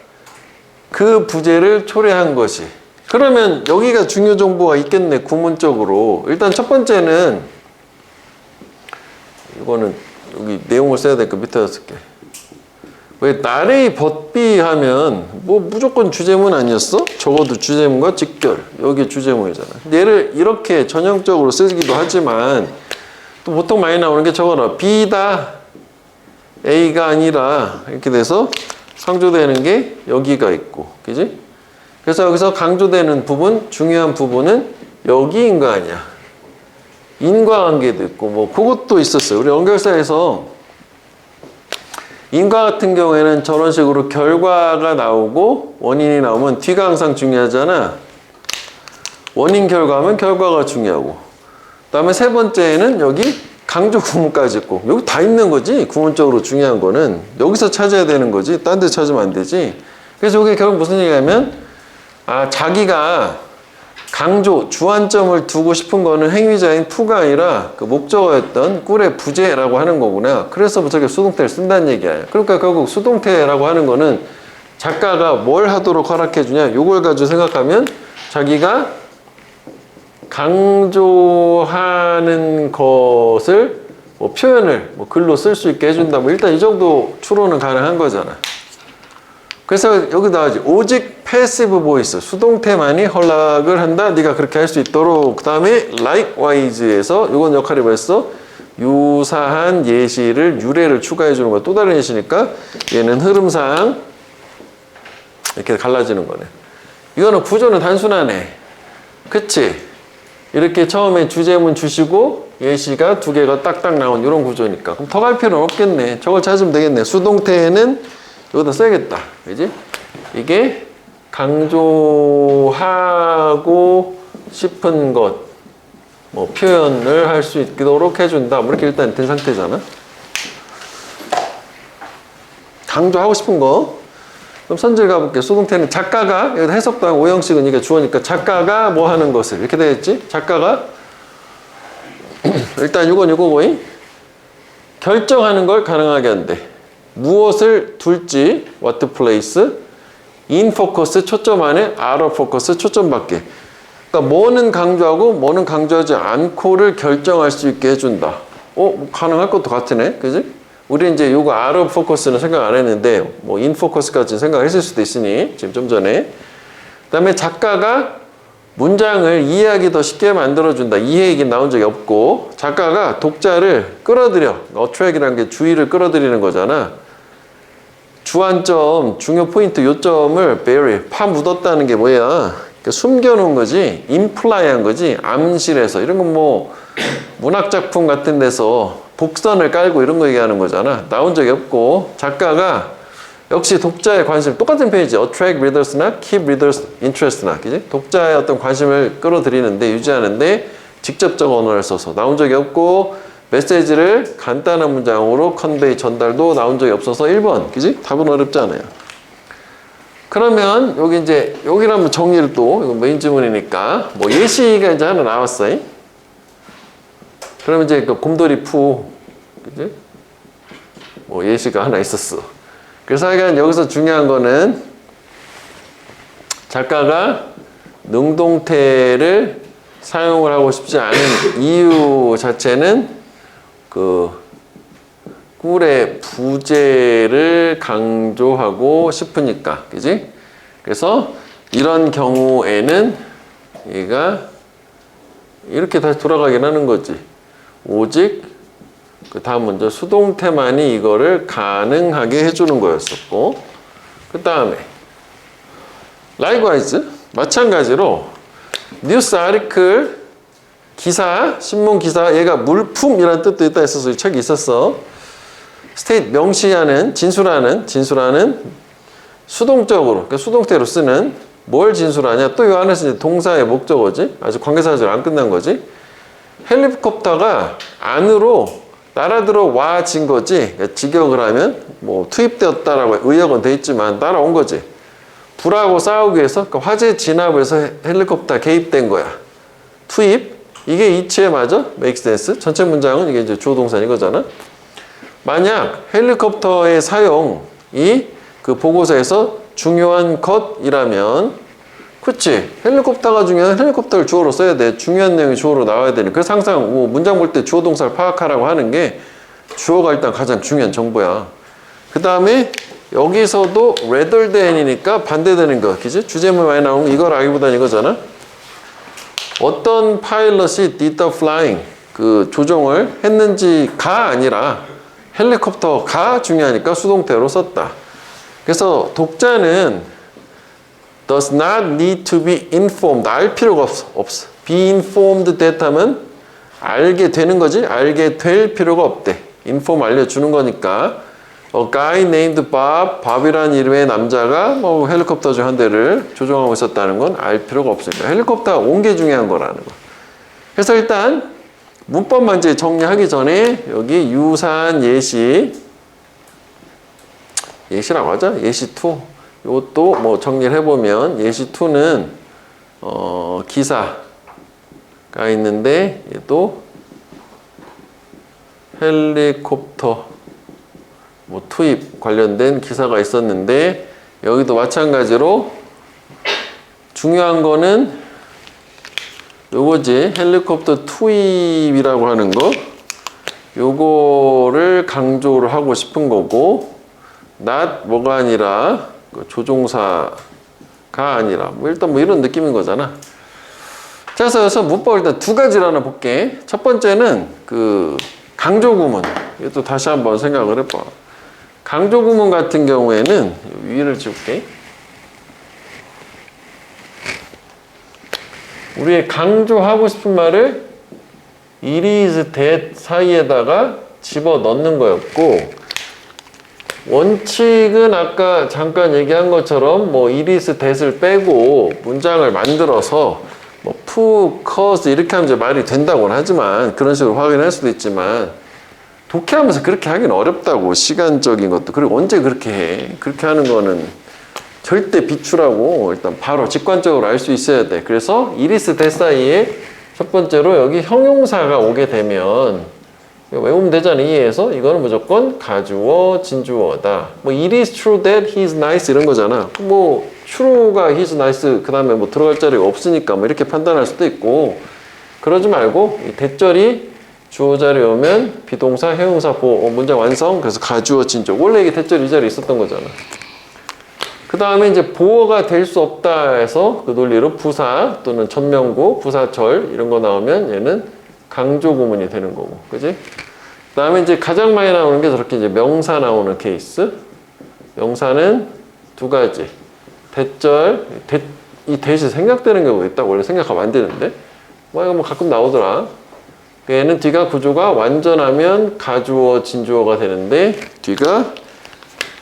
그 부재를 초래한 것이. 그러면 여기가 중요 정보가 있겠네. 구문적으로. 일단 첫 번째는 이거는 여기 내용을 써야 되니까 밑에다 쓸게. 왜 나레이 벗비 하면 뭐 무조건 주제문 아니었어? 적어도 주제문과 직결. 여기 주제문이잖아. 얘를 이렇게 전형적으로 쓰기도 하지만 또 보통 많이 나오는 게 저거라. B다. A가 아니라 이렇게 돼서 강조되는 게 여기가 있고, 그지? 그래서 여기서 강조되는 부분, 중요한 부분은 여기인 거 아니야. 인과관계도 있고, 뭐, 그것도 있었어요. 우리 연결사에서 인과 같은 경우에는 저런 식으로 결과가 나오고 원인이 나오면 뒤가 항상 중요하잖아. 원인 결과하면 결과가 중요하고. 그 다음에 세 번째는 여기 강조 구문까지 있고 여기 다 있는 거지. 구문적으로 중요한 거는 여기서 찾아야 되는 거지. 딴 데 찾으면 안 되지. 그래서 이게 결국 무슨 얘기냐면 자기가 강조, 주안점을 두고 싶은 거는 행위자인 푸가 아니라 그 목적어였던 꿀의 부재라고 하는 거구나. 그래서 저게 수동태를 쓴다는 얘기야. 그러니까 결국 수동태라고 하는 거는 작가가 뭘 하도록 허락해 주냐. 요걸 가지고 생각하면 자기가 강조하는 것을 뭐 표현을 뭐 글로 쓸 수 있게 해준다. 뭐 일단 이 정도 추론은 가능한 거잖아. 그래서 여기 나오지. 오직 패시브 보이스 수동태만이 허락을 한다. 네가 그렇게 할 수 있도록. 그 다음에 likewise에서 이건 역할이 뭐였어? 유사한 예시를 유래를 추가해 주는 거야. 또 다른 예시니까 얘는 흐름상 이렇게 갈라지는 거네. 이거는 구조는 단순하네. 그치? 이렇게 처음에 주제문 주시고 예시가 두 개가 딱딱 나온 이런 구조니까. 그럼 더 갈 필요는 없겠네. 저걸 찾으면 되겠네. 수동태에는 여기다 써야겠다. 그지? 이게 강조하고 싶은 것, 뭐 표현을 할 수 있도록 해준다. 뭐 이렇게 일단 된 상태잖아. 강조하고 싶은 거. 그럼 선질 가볼게. 수동태는 작가가, 여기 해석도 하고 오형식은 이게 주어니까 작가가 뭐 하는 것을. 이렇게 되겠지? 작가가 일단 이건 이거고 결정하는 걸 가능하게 한대. 무엇을 둘지, what to place, in focus, 초점 안에, out of focus, 초점 밖에. 그러니까 뭐는 강조하고 뭐는 강조하지 않고를 결정할 수 있게 해준다. 가능할 것도 같으네. 그지? 우리 이제 요거 out of focus는 생각 안 했는데, 뭐 in focus까지 생각했을 수도 있으니, 지금 좀 전에. 그 다음에 작가가 문장을 이해하기 더 쉽게 만들어준다. 이해 얘기 나온 적이 없고, 작가가 독자를 끌어들여. attract이라는 게 주의를 끌어들이는 거잖아. 주안점, 중요 포인트, 요점을 bury, 파묻었다는 게 뭐야? 그러니까 숨겨놓은 거지, imply한 거지, 암실에서. 이런 건 뭐 문학작품 같은 데서 복선을 깔고 이런 거 얘기하는 거잖아. 나온 적이 없고, 작가가 역시 독자의 관심, 똑같은 페이지, attract readers나 keep readers interest나, 그지? 독자의 어떤 관심을 끌어들이는데, 유지하는데 직접적 언어를 써서 나온 적이 없고, 메시지를 간단한 문장으로 컨베이 전달도 나온 적이 없어서 1번, 그지? 답은 어렵지 않아요. 그러면 여기 이제 여기를 한번 정리를 또, 이거 메인 지문이니까 뭐 예시가 이제 하나 나왔어요. 그러면 이제 그 곰돌이 푸, 그지? 뭐 예시가 하나 있었어. 그래서 하여간 여기서 중요한 거는 작가가 능동태를 사용을 하고 싶지 않은 이유 자체는 그 꿀의 부재를 강조하고 싶으니까, 그지? 그래서 이런 경우에는 얘가 이렇게 다시 돌아가긴 하는 거지. 오직 그 다음 먼저 수동태만이 이거를 가능하게 해주는 거였었고, 그 다음에 likewise 마찬가지로 뉴스 아티클 기사, 신문 기사, 얘가 물품이라는 뜻도 있다 했어서 이 책이 있었어. 스테이트 명시하는, 진술하는 수동적으로, 그러니까 수동태로 쓰는 뭘 진술하냐? 또 이 안에서 이제 동사의 목적어지. 아직 관계사절 안 끝난 거지. 헬리콥터가 안으로 날아들어 와진 거지. 그러니까 직역을 하면 뭐 투입되었다라고 의역은 돼 있지만 따라온 거지. 불하고 싸우기 위해서, 그러니까 화재 진압을 해서 헬리콥터 개입된 거야. 투입. 이게 이치에 맞아? make sense. 전체 문장은 이게 이제 주어 동사 이거잖아. 만약 헬리콥터의 사용이 그 보고서에서 중요한 것이라면, 그치? 헬리콥터가 중요한, 헬리콥터를 주어로 써야 돼. 중요한 내용이 주어로 나와야 되니. 그래서 항상 뭐 문장 볼 때 주어 동사를 파악하라고 하는 게 주어가 일단 가장 중요한 정보야. 그 다음에 여기서도 rather than이니까 반대되는 거, 그치? 주제문 많이 나오면 이걸 알기보다는 이거잖아. 어떤 파일럿이 did the flying, 그 조종을 했는지가 아니라 헬리콥터가 중요하니까 수동태로 썼다. 그래서 독자는 does not need to be informed, 알 필요가 없어. be informed that 하면 알게 되는 거지, 알게 될 필요가 없대. inform 알려주는 거니까. A guy named Bob, 밥이라는 이름의 남자가 뭐 헬리콥터 중 한 대를 조종하고 있었다는 건 알 필요가 없으니까. 헬리콥터가 온 게 중요한 거라는 거. 그래서 일단 문법만 이제 정리하기 전에 여기 유사한 예시라고 하자. 예시 2. 이것도 뭐 정리를 해보면 예시 2는 기사가 있는데 얘도 헬리콥터 뭐 투입 관련된 기사가 있었는데 여기도 마찬가지로 중요한 거는 요거지. 헬리콥터 투입이라고 하는 거, 요거를 강조를 하고 싶은 거고, not 뭐가 아니라 조종사가 아니라 뭐 일단 뭐 이런 느낌인 거잖아. 자, 그래서 문법 일단 두 가지를 하나 볼게. 첫 번째는 그 강조 구문. 이것도 다시 한번 생각을 해봐. 강조 구문 같은 경우에는 위를 지울게. 우리의 강조하고 싶은 말을 it is that 사이에다가 집어 넣는 거였고, 원칙은 아까 잠깐 얘기한 것처럼 뭐 it is that을 빼고 문장을 만들어서 뭐 푸, 커스 이렇게 하면 이제 말이 된다고는 하지만 그런 식으로 확인할 수도 있지만 독해하면서 그렇게 하긴 어렵다고 시간적인 것도 그리고 언제 그렇게 해 그렇게 하는 거는 절대 비추라고 일단 바로 직관적으로 알 수 있어야 돼. 그래서 이리스 대사이에 첫 번째로 여기 형용사가 오게 되면 외우면 되잖아. 이해해서 이거는 무조건 가주어 진주어다. 뭐 it is true that he's nice 이런 거잖아. 뭐 true가 he's nice 그 다음에 뭐 들어갈 자리가 없으니까 뭐 이렇게 판단할 수도 있고 그러지 말고 이 대절이 주어 자리에 오면 비동사 형용사 보호 문장 완성. 그래서 가주어 진주어 원래 이게 대절 이 자리에 있었던 거잖아. 그 다음에 이제 보어가 될 수 없다 해서 그 논리로 부사 또는 전명구, 부사절 이런 거 나오면 얘는 강조 구문이 되는 거고, 그지? 그 다음에 이제 가장 많이 나오는 게 저렇게 이제 명사 나오는 케이스. 명사는 두 가지. 대절, 이 대시 생략되는 경우가 있다. 원래 생략하면 안 되는데. 뭐 이거 뭐 가끔 나오더라. 얘는 뒤가 구조가 완전하면 가주어, 진주어가 되는데 뒤가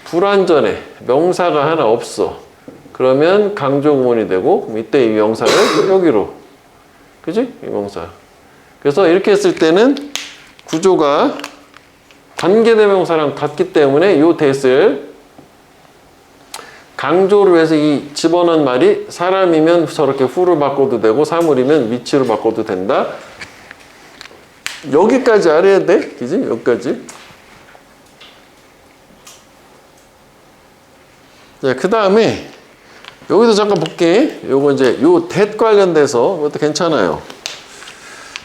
불완전해. 명사가 하나 없어. 그러면 강조 구문이 되고 이때 이 명사를 여기로. 그지? 이 명사. 그래서 이렇게 했을 때는 구조가 관계대명사랑 같기 때문에 이 대를 강조를 해서 이 집어넣은 말이 사람이면 저렇게 후를 바꿔도 되고 사물이면 위치로 바꿔도 된다. 여기까지 알아야 돼. 그지? 여기까지. 자, 그 다음에 여기도 잠깐 볼게. 요거 이제 요 that 관련돼서 이것도 괜찮아요.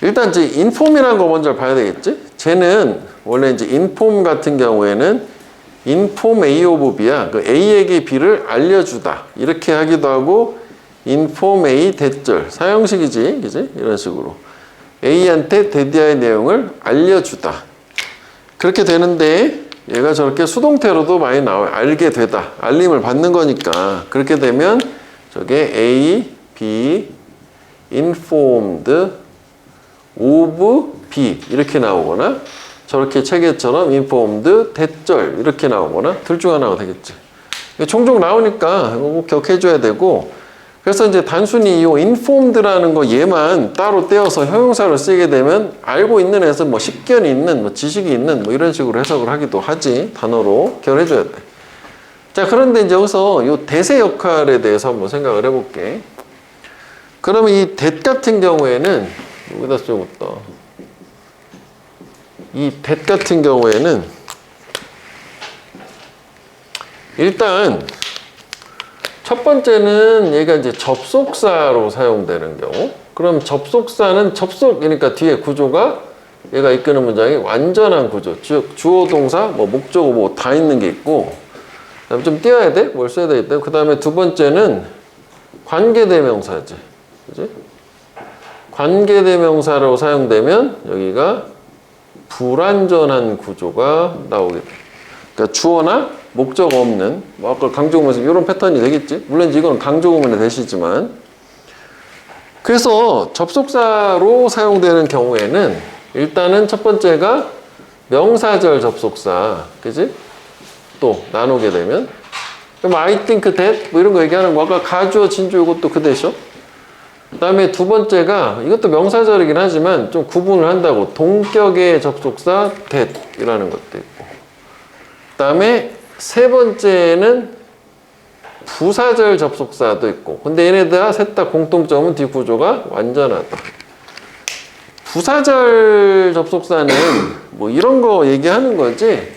일단 이제 inform이라는 거 먼저 봐야 되겠지? 쟤는 원래 이제 inform 같은 경우에는 inform A of B야. 그 A에게 B를 알려주다. 이렇게 하기도 하고 inform A 대절 사형식이지, 그지? 이런 식으로 A한테 대디아의 내용을 알려주다. 그렇게 되는데 얘가 저렇게 수동태로도 많이 나와요. 알게 되다. 알림을 받는 거니까. 그렇게 되면 저게 A, B, informed of B 이렇게 나오거나 저렇게 체계처럼 informed 대절 이렇게 나오거나 둘 중 하나가 되겠지. 종종 나오니까 이거 꼭 기억해줘야 되고 그래서 이제 단순히 이 informed라는 거 얘만 따로 떼어서 형용사로 쓰게 되면 알고 있는 애서 뭐 식견이 있는 뭐 지식이 있는 뭐 이런 식으로 해석을 하기도 하지. 단어로 기억해줘야 돼. 자, 그런데 이제 여기서 이 대세 역할에 대해서 한번 생각을 해볼게. 그러면 이 that 같은 경우에는 여기다 써야겠다. 이 that 같은 경우에는 일단 첫 번째는 얘가 이제 접속사로 사용되는 경우. 그럼 접속사는 접속, 그러니까 뒤에 구조가 얘가 이끄는 문장이 완전한 구조. 즉, 주어, 동사, 뭐 목적어 뭐 다 있는 게 있고. 그 다음에 좀 띄어야 돼? 뭘 써야 되겠다. 그 다음에 두 번째는 관계대명사지. 그지? 관계대명사로 사용되면 여기가 불완전한 구조가 나오게 돼. 그러니까 주어나 목적 없는 뭐 아까 강조구문에서 이런 패턴이 되겠지. 물론 이거는 강조구문의 대시지만 그래서 접속사로 사용되는 경우에는 일단은 첫 번째가 명사절 접속사, 그지? 또 나누게 되면 그럼 I think that 뭐 이런 거 얘기하는 거 아까 가주어 진주 이것도 그 대셔. 그 다음에 두 번째가 이것도 명사절이긴 하지만 좀 구분을 한다고 동격의 접속사 that이라는 것도 있고 그 다음에 세 번째는 부사절 접속사도 있고 근데 얘네들 셋 다 공통점은 뒤 구조가 완전하다. 부사절 접속사는 뭐 이런 거 얘기하는 거지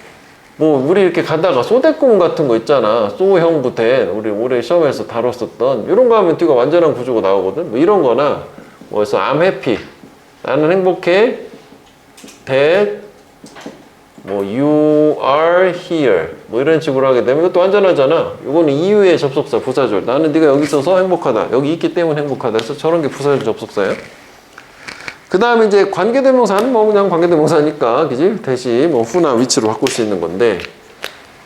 뭐 우리 이렇게 가다가 소대꾸문 같은 거 있잖아. 소형부대 우리 올해 시험에서 다뤘었던 이런 거 하면 뒤가 완전한 구조가 나오거든. 뭐 이런 거나 뭐에서 I'm happy 나는 행복해 that 뭐 you are here 뭐 이런 식으로 하게 되면 이것도 완전하잖아. 이거는 이유의 접속사 부사절. 나는 네가 여기 있어서 행복하다. 여기 있기 때문에 행복하다. 그래서 저런 게 부사절 접속사예요. 그 다음에 이제 관계대명사는 뭐 그냥 관계대명사니까 그지? 대시 뭐 후나 위치로 바꿀 수 있는 건데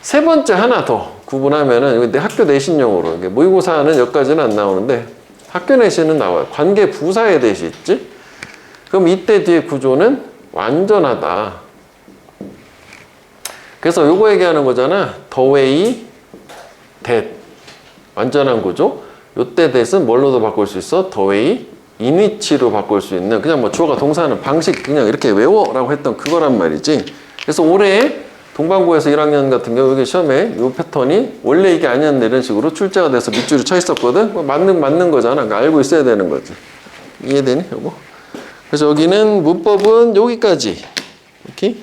세 번째 하나 더 구분하면은 근데 학교 내신용으로 모의고사는 여기까지는 안 나오는데 학교 내신은 나와요. 관계부사의 대시 있지? 그럼 이때 뒤에 구조는 완전하다. 그래서 요거 얘기하는 거잖아. the way that 완전한 구조. 요때 that은 뭘로도 바꿀 수 있어? the way 인위치로 바꿀 수 있는 그냥 뭐 주어가 동사하는 방식 그냥 이렇게 외워라고 했던 그거란 말이지. 그래서 올해 동방고에서 1학년 같은 경우 여기 시험에 이 패턴이 원래 이게 아니었는데 이런 식으로 출제가 돼서 밑줄이 쳐 있었거든. 뭐 맞는 거잖아. 그러니까 알고 있어야 되는 거지. 이해되니? 요거. 그래서 여기는 문법은 여기까지. 이렇게.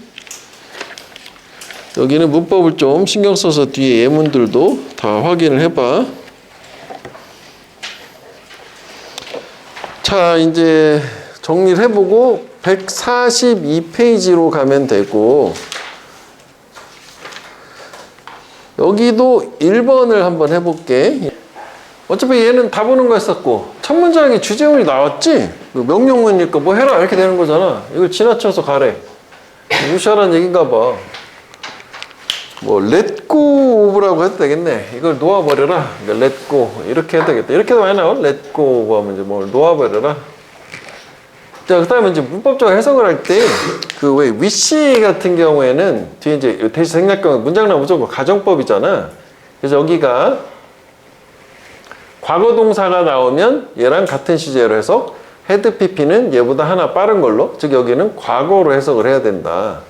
여기는 문법을 좀 신경 써서 뒤에 예문들도 다 확인을 해봐. 자, 이제 정리를 해보고 142페이지로 가면 되고 여기도 1번을 한번 해볼게. 어차피 얘는 다 보는 거였었고 첫 문장에 주제문이 나왔지? 명령문이니까 뭐 해라 이렇게 되는 거잖아. 이걸 지나쳐서 가래. 무시하라는 얘기인가 봐. 뭐 let go of라고 해도 되겠네. 이걸 놓아버려라. 그러니까 let go 이렇게 해도 되겠다. 이렇게도 많이 나와. let go of 하면 이제 뭘 놓아버려라. 자, 그 다음에 이제 문법적으로 해석을 할 때 그 왜 wish 같은 경우에는 뒤에 이제 대시 생략경 문장 나오면 무조건 가정법이잖아. 그래서 여기가 과거 동사가 나오면 얘랑 같은 시제로 해서 had pp는 얘보다 하나 빠른 걸로, 즉 여기는 과거로 해석을 해야 된다.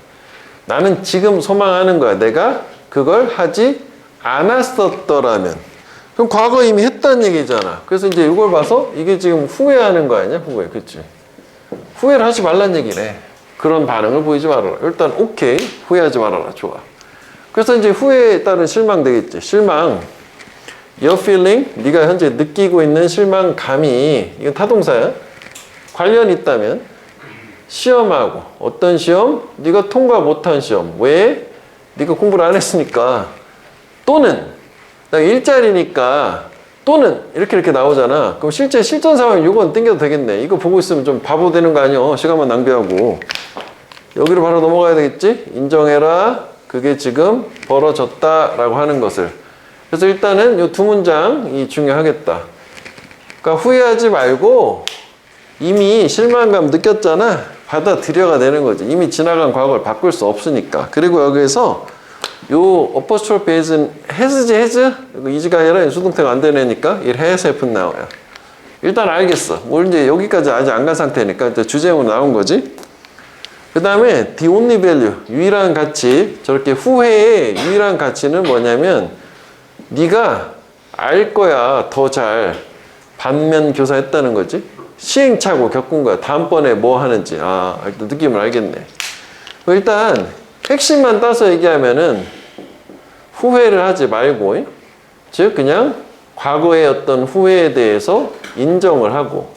나는 지금 소망하는 거야. 내가 그걸 하지 않았었더라면. 그럼 과거 이미 했다는 얘기잖아. 그래서 이제 이걸 봐서 이게 지금 후회하는 거 아니야? 후회. 그치? 후회를 하지 말란 얘기네. 그런 반응을 보이지 말아라. 일단 오케이. 후회하지 말아라. 좋아. 그래서 이제 후회에 따른 실망 되겠지. 실망. Your feeling. 네가 현재 느끼고 있는 실망감이, 이건 타동사야. 관련이 있다면 시험하고, 어떤 시험? 네가 통과 못한 시험. 왜? 네가 공부를 안 했으니까. 또는 일자리니까 또는 이렇게 나오잖아. 그럼 실제 실전 상황에 이건 땡겨도 되겠네. 이거 보고 있으면 좀 바보 되는 거 아니야? 시간만 낭비하고. 여기로 바로 넘어가야 되겠지? 인정해라. 그게 지금 벌어졌다라고 하는 것을. 그래서 일단은 이 두 문장이 중요하겠다. 그러니까 후회하지 말고 이미 실망감 느꼈잖아. 받아들여가 되는 거지. 이미 지나간 과거를 바꿀 수 없으니까. 그리고 여기에서 요 apostrophe has는 has? 이지가 아니라 수동태가 안 되니까 it has happened now야. 일단 알겠어. 뭘 이제 여기까지 아직 안 간 상태니까 이제 주제문 나온 거지. 그 다음에 the only value, 유일한 가치. 저렇게 후회의 유일한 가치는 뭐냐면 네가 알 거야. 더 잘 반면 교사했다는 거지. 시행착오 겪은 거야. 다음번에 뭐 하는지. 일단 느낌을 알겠네. 일단 핵심만 따서 얘기하면은 후회를 하지 말고, 즉 그냥 과거의 어떤 후회에 대해서 인정을 하고,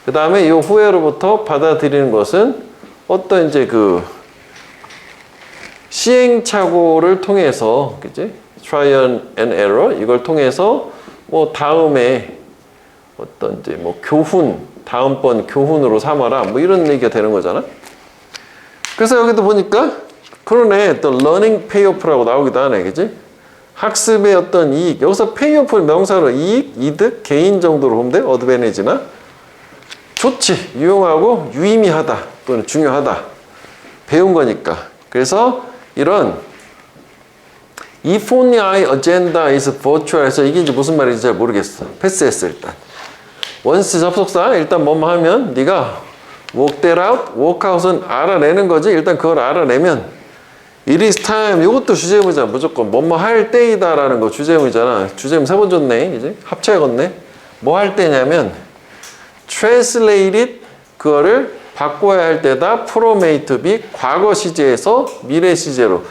그 다음에 이 후회로부터 받아들이는 것은 어떤 이제 그 시행착오를 통해서, 그치? Trial and error 이걸 통해서 뭐 다음에 어떤 이제 뭐 교훈, 다음번 교훈으로 삼아라, 뭐 이런 얘기가 되는 거잖아. 그래서 여기도 보니까 그러네, 또 learning payoff라고 나오기도 하네, 그지? 학습의 어떤 이익. 여기서 payoff를 명사로 이익, 이득, 개인 정도로 보면 돼. 어드밴티지나 좋지, 유용하고 유의미하다 또는 중요하다. 배운 거니까. 그래서 이런 If only I agenda is virtual 해서 이게 이제 무슨 말인지 잘 모르겠어. 패스했어 일단. 원스 접속사 일단 뭐뭐 하면 네가 work that out, work out은 알아내는 거지. 일단 그걸 알아내면 it is time. 이것도 주제문이잖아. 무조건 뭐뭐 할 때이다 라는 거 주제문이잖아. 주제문 3번 줬네. 이제 합쳐야겠네. 뭐 할 때냐면 translate it, 그거를 바꿔야 할 때다. from A to B, 과거 시제에서 미래 시제로.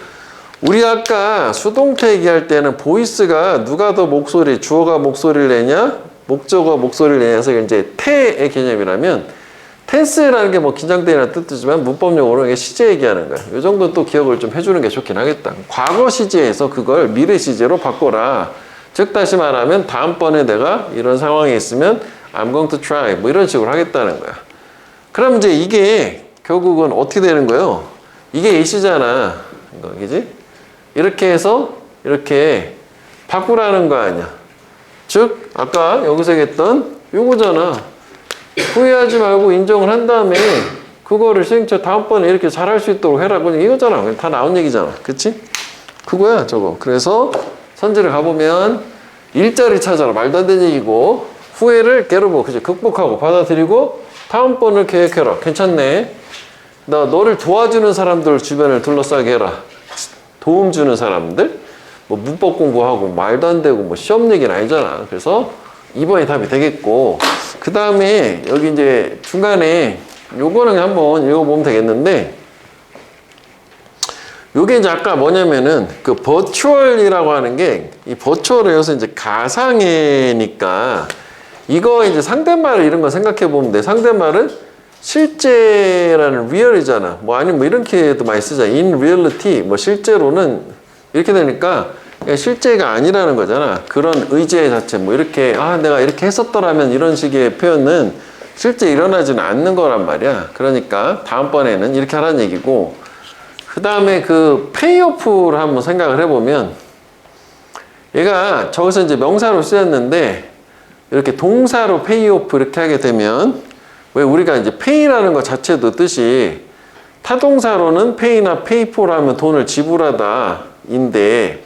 우리 아까 수동태 얘기할 때는 보이스가 누가 더 목소리, 주어가 목소리를 내냐, 목적어가 목소리를 내냐서 이제 태의 개념이라면 텐스라는 게 뭐 긴장되는 뜻이지만 문법용어로 이게 시제 얘기하는 거야. 이 정도 또 기억을 좀 해주는 게 좋긴 하겠다. 과거 시제에서 그걸 미래 시제로 바꿔라. 즉 다시 말하면 다음번에 내가 이런 상황에 있으면 I'm going to try 뭐 이런 식으로 하겠다는 거야. 그럼 이제 이게 결국은 어떻게 되는 거예요? 이게 예시잖아. 이거, 그지? 이렇게 해서 이렇게 바꾸라는 거 아니야. 즉 아까 여기서 얘기했던 요거잖아. 후회하지 말고 인정을 한 다음에 그거를 시행착오 다음번에 이렇게 잘할 수 있도록 해라. 그냥 이거잖아. 다 나온 얘기잖아. 그치? 그거야 저거. 그래서 선지를 가보면 일자리 찾아라. 말도 안 되는 얘기고 후회를 깨르고 그죠? 극복하고 받아들이고 다음번을 계획해라. 괜찮네. 너를 도와주는 사람들 주변을 둘러싸게 해라. 도움 주는 사람들. 뭐 문법 공부하고 말도 안 되고 뭐 시험 얘기는 아니잖아. 그래서 2번이 답이 되겠고, 그 다음에 여기 이제 중간에 요거는 한번 읽어보면 되겠는데, 요게 이제 아까 뭐냐면은 그 버추얼이라고 하는 게, 이 버추얼에 여기서 이제 가상애니까 이거 이제 상대말 이런 거 생각해 보면 돼. 상대말은 실제라는 real이잖아. 뭐 아니면 뭐 이렇게도 많이 쓰잖아. in reality. 뭐 실제로는 이렇게 되니까 실제가 아니라는 거잖아. 그런 의제 자체. 뭐 이렇게 내가 이렇게 했었더라면 이런 식의 표현은 실제 일어나지는 않는 거란 말이야. 그러니까 다음번에는 이렇게 하라는 얘기고, 그 다음에 그 페이오프를 한번 생각을 해보면, 얘가 저기서 이제 명사로 쓰였는데 이렇게 동사로 페이오프 이렇게 하게 되면, 왜 우리가 이제 페이라는 것 자체도 뜻이 타동사로는 페이나 페이포를 하면 돈을 지불하다 인데,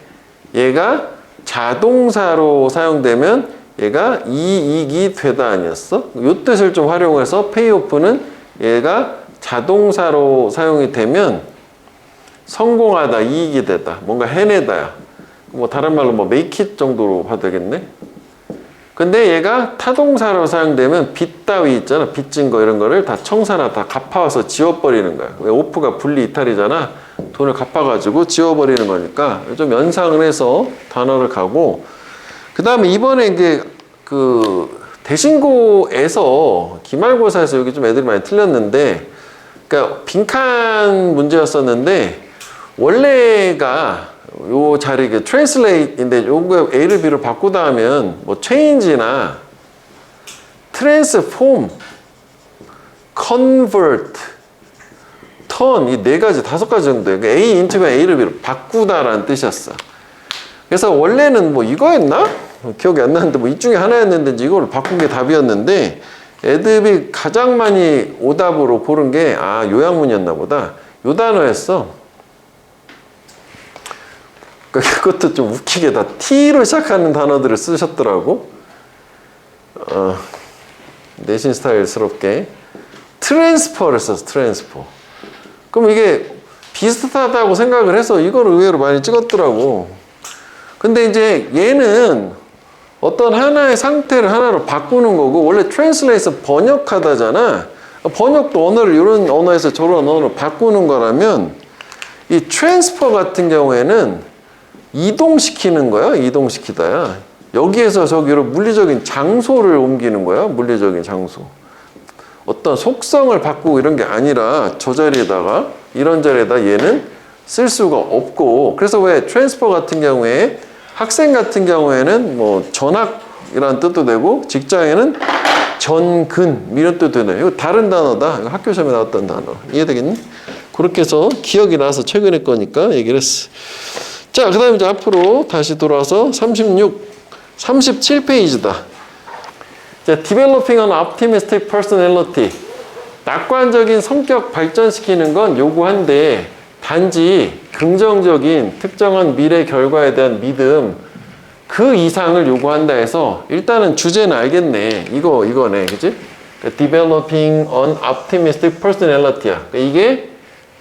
얘가 자동사로 사용되면 얘가 이익이 되다 아니었어? 이 뜻을 좀 활용해서 페이오프는 얘가 자동사로 사용이 되면 성공하다, 이익이 되다, 뭔가 해내다야. 뭐 다른 말로 뭐 make it 정도로 봐도 되겠네. 근데 얘가 타동사로 사용되면 빚 따위 있잖아. 빚진 거 이런 거를 다 청사나 다 갚아와서 지워버리는 거야. 왜 오프가 분리 이탈이잖아. 돈을 갚아가지고 지워버리는 거니까 좀 연상을 해서 단어를 가고, 그 다음에 이번에 이제 그 대신고에서 기말고사에서 여기 좀 애들이 많이 틀렸는데, 그러니까 빈칸 문제였었는데 원래가 요 자리 그 translate인데 요거 A를 B로 바꾸다 하면 뭐 change나 transform, convert, turn 이 네 가지, 다섯 가지 정도. 그러니까 A into가 A를 B로 바꾸다라는 뜻이었어. 그래서 원래는 뭐 이거였나? 기억이 안 나는데 뭐 이 중에 하나였는데 이걸 바꾼 게 답이었는데, 애들이 가장 많이 오답으로 고른 게 요약문이었나 보다. 요 단어였어. 그것도 좀 웃기게 다 T로 시작하는 단어들을 쓰셨더라고. 내신 스타일스럽게 트랜스퍼를 썼어. 트랜스퍼. 그럼 이게 비슷하다고 생각을 해서 이걸 의외로 많이 찍었더라고. 근데 이제 얘는 어떤 하나의 상태를 하나로 바꾸는 거고, 원래 트랜슬레이트에서 번역하다잖아. 번역도 언어를 이런 언어에서 저런 언어로 바꾸는 거라면, 이 트랜스퍼 같은 경우에는 이동시키는 거야. 이동시키다야. 여기에서 저기로 물리적인 장소를 옮기는 거야. 물리적인 장소. 어떤 속성을 바꾸고 이런 게 아니라 저 자리에다가 이런 자리에다 얘는 쓸 수가 없고, 그래서 왜 트랜스퍼 같은 경우에 학생 같은 경우에는 뭐 전학이라는 뜻도 되고, 직장에는 전근 이런 뜻도 되네. 이거 다른 단어다. 이거 학교 시험에 나왔던 단어. 이해되겠니? 그렇게 해서 기억이 나서 최근에 거니까 얘기를 했어. 자, 그 다음에 이제 앞으로 다시 돌아와서 37페이지다. 자, developing an optimistic personality. 낙관적인 성격 발전시키는 건 요구한데, 단지 긍정적인 특정한 미래 결과에 대한 믿음, 그 이상을 요구한다 해서, 일단은 주제는 알겠네. 이거네. 그치? 그러니까 developing an optimistic personality야. 그러니까 이게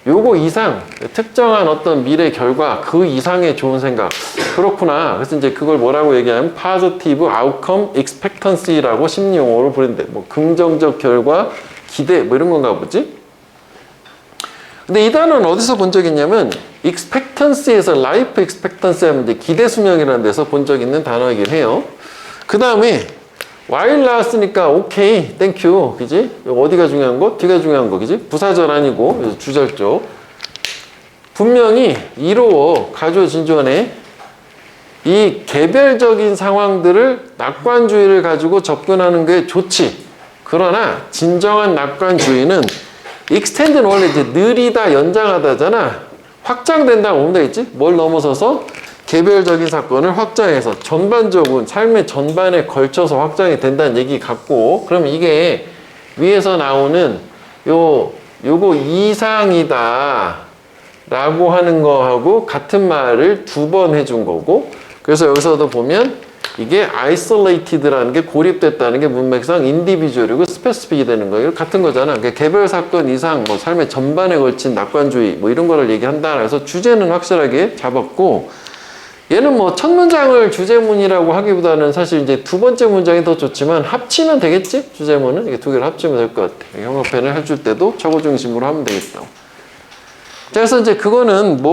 요거 이상, 특정한 어떤 미래 결과, 그 이상의 좋은 생각. 그렇구나. 그래서 이제 그걸 뭐라고 얘기하면 positive outcome expectancy라고 심리 용어로 부른대. 뭐 긍정적 결과, 기대, 뭐 이런 건가 보지? 근데 이 단어는 어디서 본 적이 있냐면, expectancy에서 life expectancy 하면 이제 기대 수명이라는 데서 본 적 있는 단어이긴 해요. 그 다음에 while 나왔으니까 오케이, 땡큐, 그지? 어디가 중요한 거? 뒤가 중요한 거, 그지? 부사절 아니고 주절 쪽. 분명히 이로워, 가조진전에 이 개별적인 상황들을 낙관주의를 가지고 접근하는 게 좋지. 그러나 진정한 낙관주의는 extend는 원래 이제 느리다, 연장하다잖아. 확장된다고 보면 되겠지? 뭘 넘어서서 개별적인 사건을 확장해서 전반적인 삶의 전반에 걸쳐서 확장이 된다는 얘기 같고, 그럼 이게 위에서 나오는 요거 이상이다 라고 하는 거하고 같은 말을 두 번 해준 거고, 그래서 여기서도 보면 이게 isolated라는 게 고립됐다는 게 문맥상 individual이고 specific이 되는 거예요. 같은 거잖아. 그러니까 개별 사건 이상 뭐 삶의 전반에 걸친 낙관주의 뭐 이런 거를 얘기한다. 그래서 주제는 확실하게 잡았고 얘는 뭐 첫 문장을 주제문이라고 하기보다는 사실 이제 두 번째 문장이 더 좋지만 합치면 되겠지? 주제문은 이게 두 개를 합치면 될 것 같아. 형어펜을 해줄 때도 저거 중심으로 하면 되겠다. 자, 그래서 이제 그거는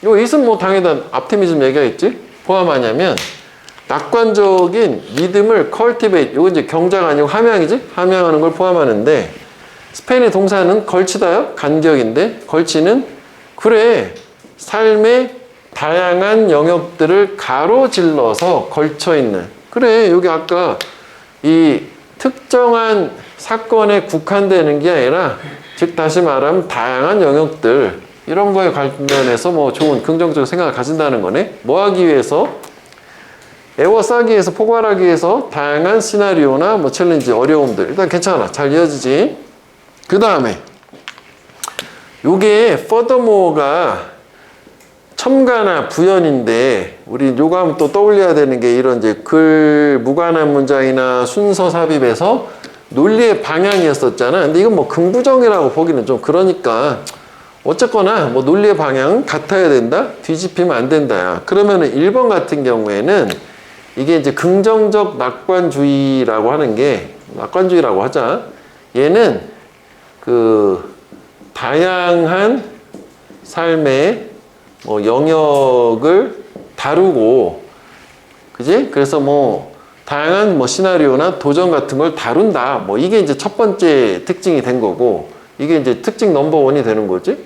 요 이슨 뭐 당연한 optimism 얘기가 있지? 포함하냐면 낙관적인 믿음을 cultivate, 이거 이제 경자가 아니고 함양이지? 함양하는 걸 포함하는데 스페인의 동사는 걸치다요? 간격인데 걸치는 그래 삶의 다양한 영역들을 가로질러서 걸쳐있는 그래 여기 아까 이 특정한 사건에 국한되는 게 아니라 즉 다시 말하면 다양한 영역들 이런 거에 관련해서 뭐 좋은 긍정적 생각을 가진다는 거네. 뭐 하기 위해서? 애워싸기 위해서 포괄하기 위해서 다양한 시나리오나 뭐 챌린지 어려움들 일단 괜찮아 잘 이어지지. 그 다음에 요게 furthermore가 첨가나 부연인데 우리 요거 하면 또 떠올려야 되는 게 이런 이제 글 무관한 문장이나 순서 삽입에서 논리의 방향이었었잖아. 근데 이건 뭐 긍부정이라고 보기는 좀 그러니까 어쨌거나 뭐 논리의 방향은 같아야 된다. 뒤집히면 안 된다야. 그러면은 1번 같은 경우에는 이게 이제 긍정적 낙관주의라고 하는 게 낙관주의라고 하자. 얘는 그 다양한 삶의 뭐 영역을 다루고 그지? 그래서 뭐 다양한 뭐 시나리오나 도전 같은 걸 다룬다. 뭐 이게 이제 첫 번째 특징이 된 거고 이게 이제 특징 넘버 원이 되는 거지.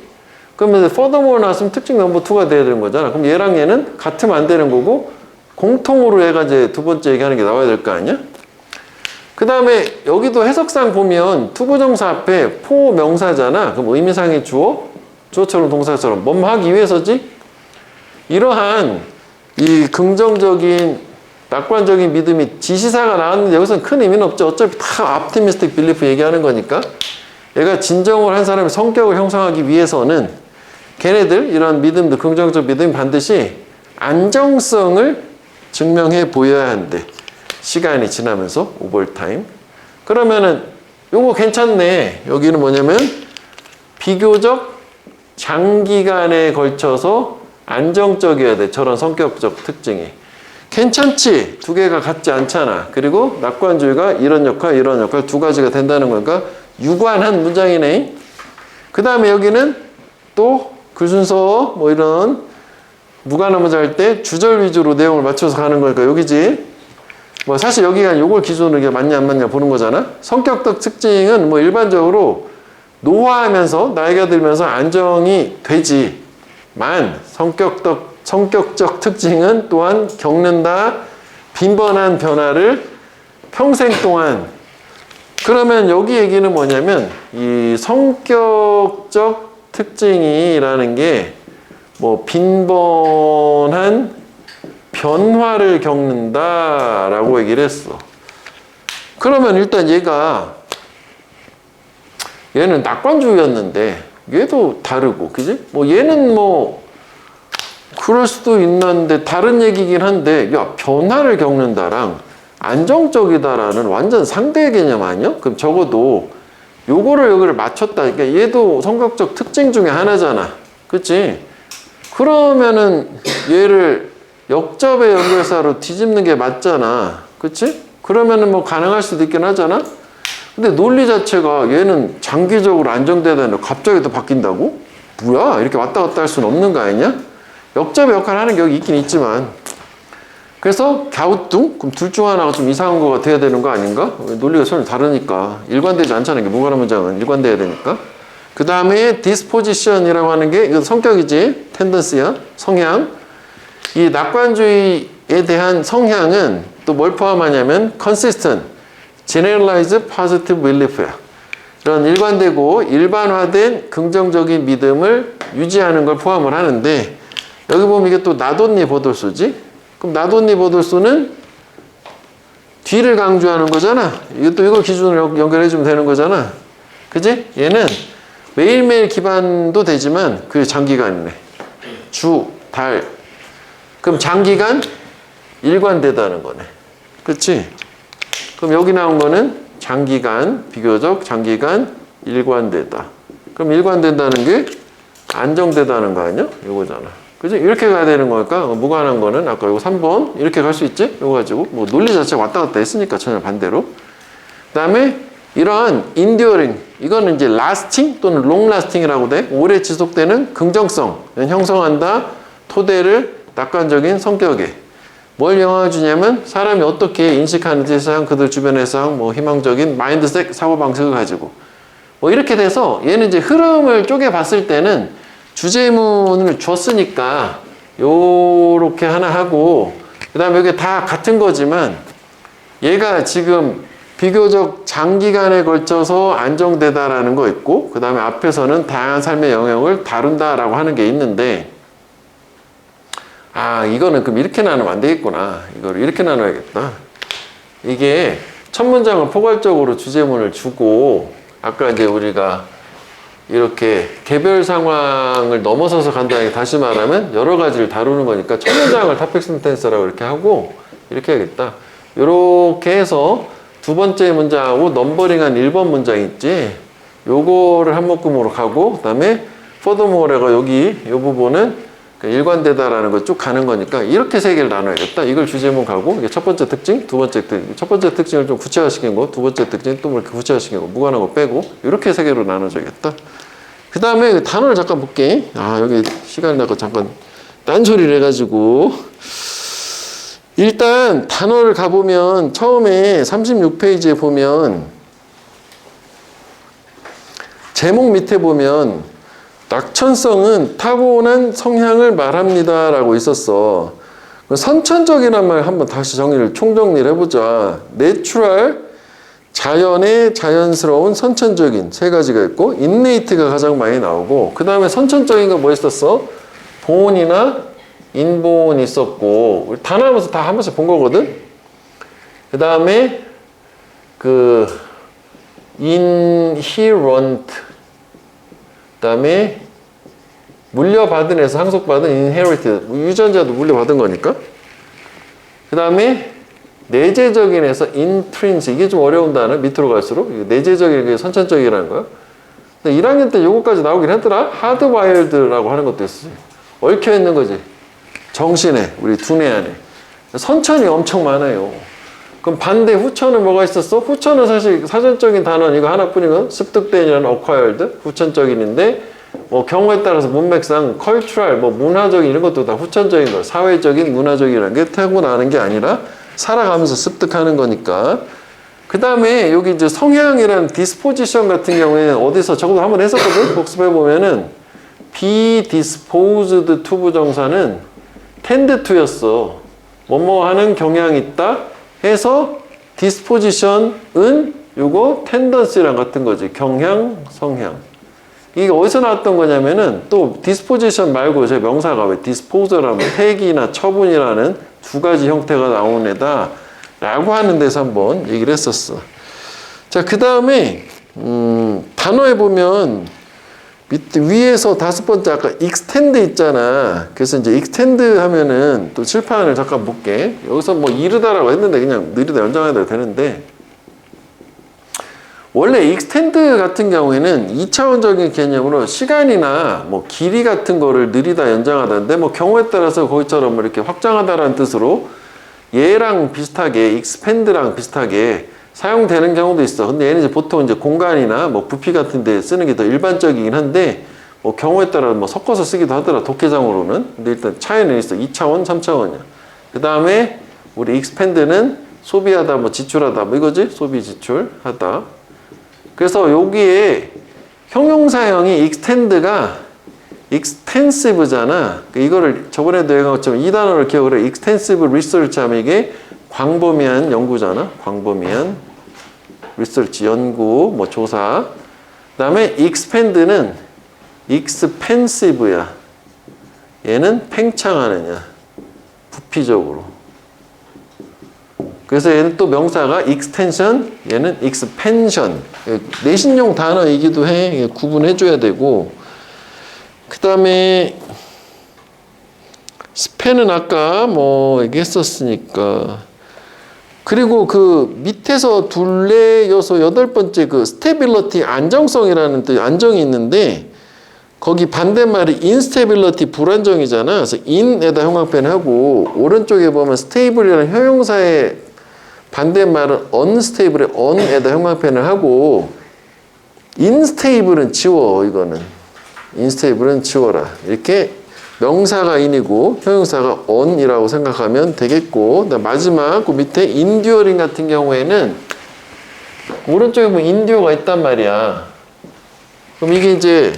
그러면 furthermore 나왔으면 특징 넘버 2가 돼야 되는 거잖아. 그럼 얘랑 얘는 같으면 안 되는 거고 공통으로 얘가 이제 두 번째 얘기하는 게 나와야 될 거 아니야? 그 다음에 여기도 해석상 보면 투부정사 앞에 포 명사잖아. 그럼 의미상의 주어처럼 동사처럼 뭐 하기 위해서지? 이러한 이 긍정적인 낙관적인 믿음이 지시사가 나왔는데 여기서는 큰 의미는 없죠. 어차피 다 optimistic belief 얘기하는 거니까 얘가 진정을 한 사람의 성격을 형성하기 위해서는 걔네들 이런 믿음들 긍정적 믿음이 반드시 안정성을 증명해 보여야 한대. 시간이 지나면서 오버타임. 그러면은 요거 괜찮네. 여기는 뭐냐면 비교적 장기간에 걸쳐서 안정적이어야 돼. 저런 성격적 특징이. 괜찮지? 두 개가 같지 않잖아. 그리고 낙관주의가 이런 역할, 이런 역할 두 가지가 된다는 거니까 유관한 문장이네. 그 다음에 여기는 또 그 순서 뭐 이런 무관한 문장 할 때 주절 위주로 내용을 맞춰서 가는 거니까 여기지. 뭐 사실 여기가 요걸 기준으로 이게 맞냐 안 맞냐 보는 거잖아. 성격적 특징은 뭐 일반적으로 노화하면서 나이가 들면서 안정이 되지만 성격적 특징은 또한 겪는다 빈번한 변화를 평생 동안. 그러면 여기 얘기는 뭐냐면 이 성격적 특징이라는 게 뭐 빈번한 변화를 겪는다라고 얘기를 했어. 그러면 일단 얘는 낙관주의였는데 얘도 다르고 그지? 뭐 얘는 뭐 그럴 수도 있는데 다른 얘기긴 한데 야 변화를 겪는다랑 안정적이다라는 완전 상대 개념 아니야? 그럼 적어도 여기를 맞췄다. 그러니까 얘도 성격적 특징 중에 하나잖아. 그치? 그러면은 얘를 역접의 연결사로 뒤집는 게 맞잖아. 그치? 그러면은 뭐 가능할 수도 있긴 하잖아. 근데 논리 자체가 얘는 장기적으로 안정돼야 되는데 갑자기 또 바뀐다고? 뭐야? 이렇게 왔다 갔다 할 수는 없는 거 아니냐? 역접의 역할을 하는 게 여기 있긴 있지만. 그래서 갸우뚱? 그럼 둘 중 하나가 좀 이상한 거가 돼야 되는 거 아닌가? 논리가 전혀 다르니까. 일관되지 않잖아. 이게 무관한 문장은 일관돼야 되니까. 그 다음에 disposition이라고 하는 게 이거 성격이지. 텐던스야. 성향. 이 낙관주의에 대한 성향은 또 뭘 포함하냐면 consistent, generalized positive belief야. 이런 일관되고 일반화된 긍정적인 믿음을 유지하는 걸 포함을 하는데 여기 보면 이게 또 나돈니 보돌수지. 그럼 나돈니 보돌수는 뒤를 강조하는 거잖아. 이것도 이걸 기준으로 연결해주면 되는 거잖아. 그지? 얘는 매일매일 기반도 되지만 그게 장기간이네. 주, 달. 그럼 장기간 일관되다는 거네. 그렇지? 그럼 여기 나온 거는 장기간, 비교적 장기간 일관되다. 그럼 일관된다는 게 안정되다는 거 아니야? 이거잖아. 그지? 이렇게 가야 되는 거니까 무관한 거는 아까 이거 3번 이렇게 갈 수 있지? 이거 가지고 뭐 논리 자체가 왔다 갔다 했으니까 전혀 반대로. 그 다음에 이러한 enduring, 이거는 이제 lasting 또는 long lasting이라고 돼. 오래 지속되는 긍정성, 형성한다. 토대를 낙관적인 성격에. 뭘 영향을 주냐면 사람이 어떻게 인식하는지 세상, 그들 주변의 세상, 뭐 희망적인 마인드셋, 사고방식을 가지고. 뭐 이렇게 돼서 얘는 이제 흐름을 쪼개 봤을 때는 주제문을 줬으니까 요렇게 하나 하고, 그 다음에 여기 다 같은 거지만 얘가 지금 비교적 장기간에 걸쳐서 안정되다라는 거 있고, 그 다음에 앞에서는 다양한 삶의 영역을 다룬다라고 하는 게 있는데, 아, 이거는 그럼 이렇게 나누면 안 되겠구나. 이걸 이렇게 나눠야겠다. 이게 첫 문장은 포괄적으로 주제문을 주고, 아까 이제 우리가 이렇게 개별 상황을 넘어서서 간다는 게 다시 말하면 여러 가지를 다루는 거니까 첫 문장을 토픽 센텐스라고 이렇게 하고, 이렇게 해야겠다. 이렇게 해서 두 번째 문장하고 넘버링한 1번 문장 있지? 요거를 한 묶음으로 가고, 그 다음에 furthermore가 여기 이 부분은 일관되다라는 거 쭉 가는 거니까 이렇게 세 개를 나눠야겠다. 이걸 주제문 가고, 이게 첫 번째 특징, 두 번째 특징. 첫 번째 특징을 좀 구체화시킨 거, 두 번째 특징 또 뭐 이렇게 구체화시킨 거, 무관한 거 빼고, 이렇게 세 개로 나눠줘야겠다. 그 다음에 단어를 잠깐 볼게. 아, 여기 시간이 나고 잠깐 딴소리를 해가지고. 일단 단어를 가보면 처음에 36페이지에 보면 제목 밑에 보면 낙천성은 타고난 성향을 말합니다 라고 있었어. 선천적이란 말 한번 다시 총정리를 해보자. 내추럴, 자연의 자연스러운 선천적인 세 가지가 있고, 인네이트가 가장 많이 나오고, 그 다음에 선천적인 거 뭐 있었어? 본이나 인본이 있었고, 우리 단어하면서 다 한 번씩 본 거거든? 그 다음에 그 inherent, 그 다음에 물려받은 에서 상속받은 inherited, 유전자도 물려받은 거니까. 그 다음에 내재적인 에서 intrinsic, 이게 좀 어려운 단어, 밑으로 갈수록 내재적인 게 선천적이라는 거야. 근데 1학년 때 요거까지 나오긴 하더라. hardwired라고 하는 것도 있어. 얽혀 있는 거지. 정신에, 우리 두뇌 안에. 선천이 엄청 많아요. 그럼 반대 후천은 뭐가 있었어? 후천은 사실 사전적인 단어는 이거 하나뿐이거든. 습득된이라는 acquired, 후천적인인데, 뭐 경우에 따라서 문맥상 cultural, 뭐 문화적인 이런 것도 다 후천적인 거, 사회적인, 문화적이라는 게 타고나는 게 아니라 살아가면서 습득하는 거니까. 그 다음에 여기 이제 성향이라는 disposition 같은 경우에는 어디서 저것도 한번 했었거든. 복습해 보면은 be disposed to 부정사는 tend to였어. 뭐뭐 하는 경향이 있다 해서 disposition은 요거 tendency랑 같은 거지. 경향, 성향. 이게 어디서 나왔던 거냐면은 또 disposition 말고 제 명사가 왜 disposal하면 폐기나 처분이라는 두 가지 형태가 나온 애다 라고 하는 데서 한번 얘기를 했었어. 자, 그 다음에 단어에 보면 밑에 위에서 다섯 번째 아까 extend 있잖아. 그래서 이제 extend 하면은 또 칠판을 잠깐 볼게. 여기서 뭐 이르다라고 했는데 그냥 느리다 연장해도 되는데, 원래 extend 같은 경우에는 2차원적인 개념으로 시간이나 뭐 길이 같은 거를 느리다 연장하다인데, 뭐 경우에 따라서 거기처럼 뭐 이렇게 확장하다라는 뜻으로 얘랑 비슷하게 expand랑 비슷하게 사용되는 경우도 있어. 근데 얘는 이제 보통 이제 공간이나 뭐 부피 같은 데 쓰는 게 더 일반적이긴 한데, 뭐 경우에 따라 뭐 섞어서 쓰기도 하더라, 독해장으로는. 근데 일단 차이는 있어. 2차원, 3차원이야. 그 다음에 우리 expand는 소비하다, 뭐 지출하다, 뭐 이거지? 소비, 지출하다. 그래서 여기에 형용사형이 extend가 extensive잖아. 이거를 저번에도 얘기한 것처럼 이 단어를 기억을 해. extensive research 하면 이게 광범위한 연구잖아. 광범위한 리서치, 연구, 뭐 조사. 그 다음에 expand는 expansive야. 얘는 팽창하느냐, 부피적으로. 그래서 얘는 또 명사가 extension, 얘는 expansion. 내신용 단어이기도 해. 구분해줘야 되고. 그 다음에 앞에는 아까 뭐 얘기했었으니까. 그리고 그 밑에서 둘레 여섯 여덟 번째 그 스테빌러티 안정성이라는 또 안정이 있는데 거기 반대말이 인스테빌러티 불안정이잖아. 그래서 in에다 형광펜하고 오른쪽에 보면 스테이블이라는 형용사의 반대말은 unstable의 on에다 형광펜을 하고 instable은 지워. 이거는 instable은 지워라. 이렇게 명사가 in이고 형용사가 on이라고 생각하면 되겠고, 마지막 그 밑에 enduring 같은 경우에는 오른쪽에 보면 endure가 있단 말이야. 그럼 이게 이제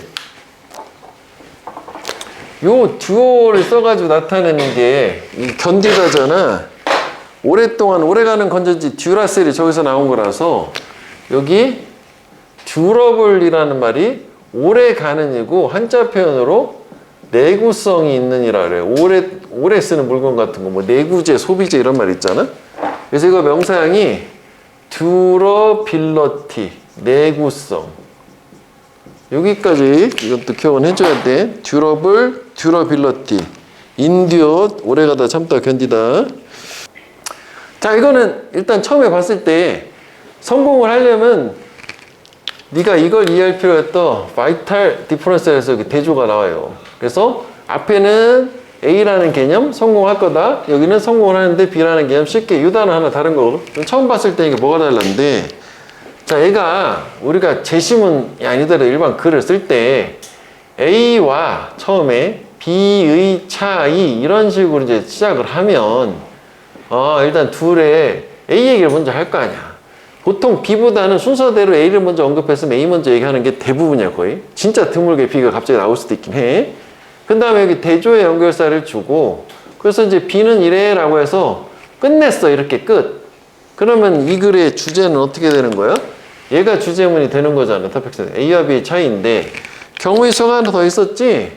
요 duo를 써가지고 나타내는 게 이 견디다잖아. 오랫동안 오래가는 건전지 듀라셀이 저기서 나온 거라서 여기 durable이라는 말이 오래가는이고 한자 표현으로 내구성이 있는이라 그래요. 오래 쓰는 물건 같은 거, 뭐 내구재, 소비재 이런 말 있잖아. 그래서 이거 명사형이 durability, 내구성. 여기까지 이것도 기억은 해줘야 돼. durable, durability, endure, 오래가다 참다 견디다. 자, 이거는 일단 처음에 봤을 때 성공을 하려면 네가 이걸 이해할 필요가 있다. vital difference에서 여기 대조가 나와요. 그래서 앞에는 A라는 개념 성공할 거다. 여기는 성공을 하는데 B라는 개념 쉽게 이 단어 하나 다른 거. 처음 봤을 때 이게 뭐가 달랐는데, 자, 얘가 우리가 제시문이 아니더라도 일반 글을 쓸 때 A와 처음에 B의 차이 이런 식으로 이제 시작을 하면 일단 둘의 A 얘기를 먼저 할 거 아니야. 보통 B보다는 순서대로 A를 먼저 언급했으면 A 먼저 얘기하는 게 대부분이야, 거의. 진짜 드물게 B가 갑자기 나올 수도 있긴 해. 그 다음에 여기 대조의 연결사를 주고, 그래서 이제 B는 이래 라고 해서 끝냈어. 이렇게 끝. 그러면 이 글의 주제는 어떻게 되는 거야? 얘가 주제문이 되는 거잖아. 터펙트. A와 B의 차이인데, 경우의 수가 하나 더 있었지?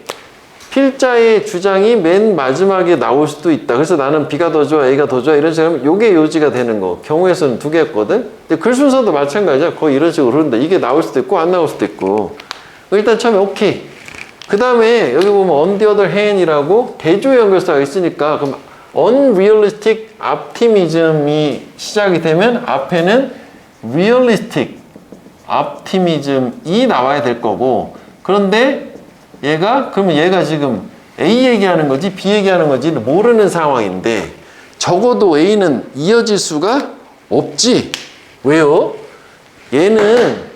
필자의 주장이 맨 마지막에 나올 수도 있다. 그래서 나는 B가 더 좋아, A가 더 좋아 이런 식으로 하면 요게 요지가 되는 거. 경우의 수는 두 개였거든. 근데 글 순서도 마찬가지야. 거의 이런 식으로 흐른다. 이게 나올 수도 있고 안 나올 수도 있고. 일단 처음에 오케이. 그 다음에 여기 보면 on the other hand이라고 대조 연결사가 있으니까 그럼 unrealistic optimism이 시작이 되면 앞에는 realistic optimism이 나와야 될 거고, 그런데 그러면 얘가 지금 A 얘기하는 거지 B 얘기하는 건지 모르는 상황인데 적어도 A는 이어질 수가 없지. 왜요? 얘는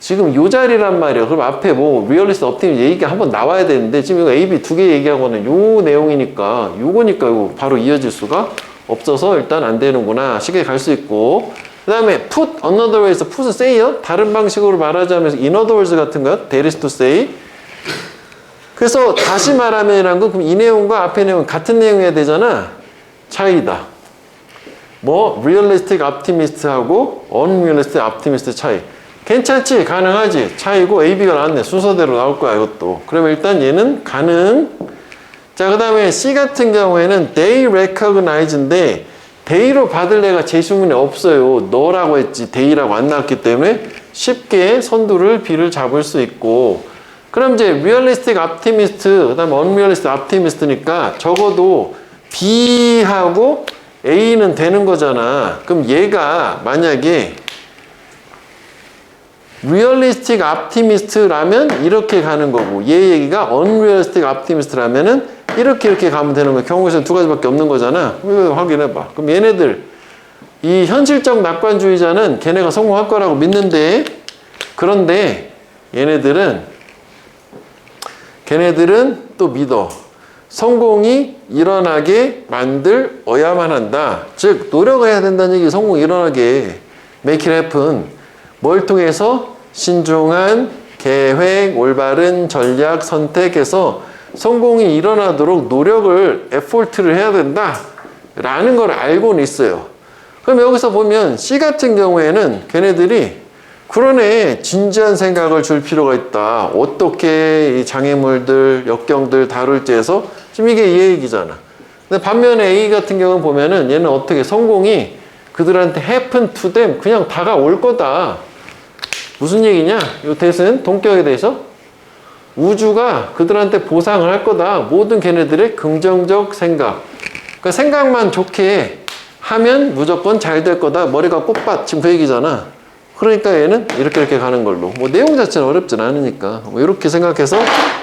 지금 요 자리란 말이야. 그럼 앞에 뭐 리얼리스트 업티미즘 얘기가 한번 나와야 되는데 지금 이거 A, B 두 개 얘기하고는 요 내용이니까 요거니까 이거 바로 이어질 수가 없어서 일단 안 되는구나. 쉽게 갈 수 있고, 그 다음에 put another way에서 put은 say요. 다른 방식으로 말하자면 in other words 같은 거 there is to say. 그래서 다시 말하면이란 건 그럼 이 내용과 앞의 내용은 같은 내용이어야 되잖아. 차이다. 뭐 realistic optimist하고 unrealistic optimist 차이. 괜찮지? 가능하지? 차이고 A, B가 나왔네. 순서대로 나올 거야 이것도. 그러면 일단 얘는 가능. 자, 그 다음에 C 같은 경우에는 they recognize인데 they로 받을 애가 제시문에 없어요. 너라고 했지 they라고 안 나왔기 때문에 쉽게 선두를 B를 잡을 수 있고, 그럼 이제 realistic optimist, 그 다음에 unrealistic optimist니까 적어도 B하고 A는 되는 거잖아. 그럼 얘가 만약에 realistic optimist라면 이렇게 가는 거고, 얘 얘기가 unrealistic optimist라면은 이렇게 가면 되는 거야. 경우에서는 두 가지밖에 없는 거잖아. 이거 확인해봐. 그럼 얘네들, 이 현실적 낙관주의자는 걔네가 성공할 거라고 믿는데, 그런데 걔네들은 또 믿어. 성공이 일어나게 만들어야만 한다. 즉 노력을 해야 된다는 얘기. 성공이 일어나게 make it happen. 뭘 통해서? 신중한 계획, 올바른 전략 선택해서 성공이 일어나도록 노력을 effort를 해야 된다 라는 걸 알고는 있어요. 그럼 여기서 보면 C 같은 경우에는 걔네들이 그러네, 진지한 생각을 줄 필요가 있다. 어떻게 이 장애물들, 역경들 다룰지 해서 지금 이게 이 얘기잖아. 근데 반면에 A 같은 경우는 보면은 얘는 어떻게 성공이 그들한테 happen to them, 그냥 다가올 거다. 무슨 얘기냐? 이 대신 동격에 대해서 우주가 그들한테 보상을 할 거다. 모든 걔네들의 긍정적 생각. 그러니까 생각만 좋게 하면 무조건 잘 될 거다. 머리가 꽃밭. 지금 그 얘기잖아. 그러니까 얘는 이렇게 가는 걸로. 뭐 내용 자체는 어렵진 않으니까. 뭐 이렇게 생각해서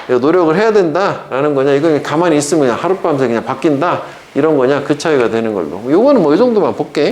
노력을 해야 된다라는 거냐. 이거 가만히 있으면 그냥 하룻밤새 그냥 바뀐다. 이런 거냐. 그 차이가 되는 걸로. 요거는 뭐 이 정도만 볼게.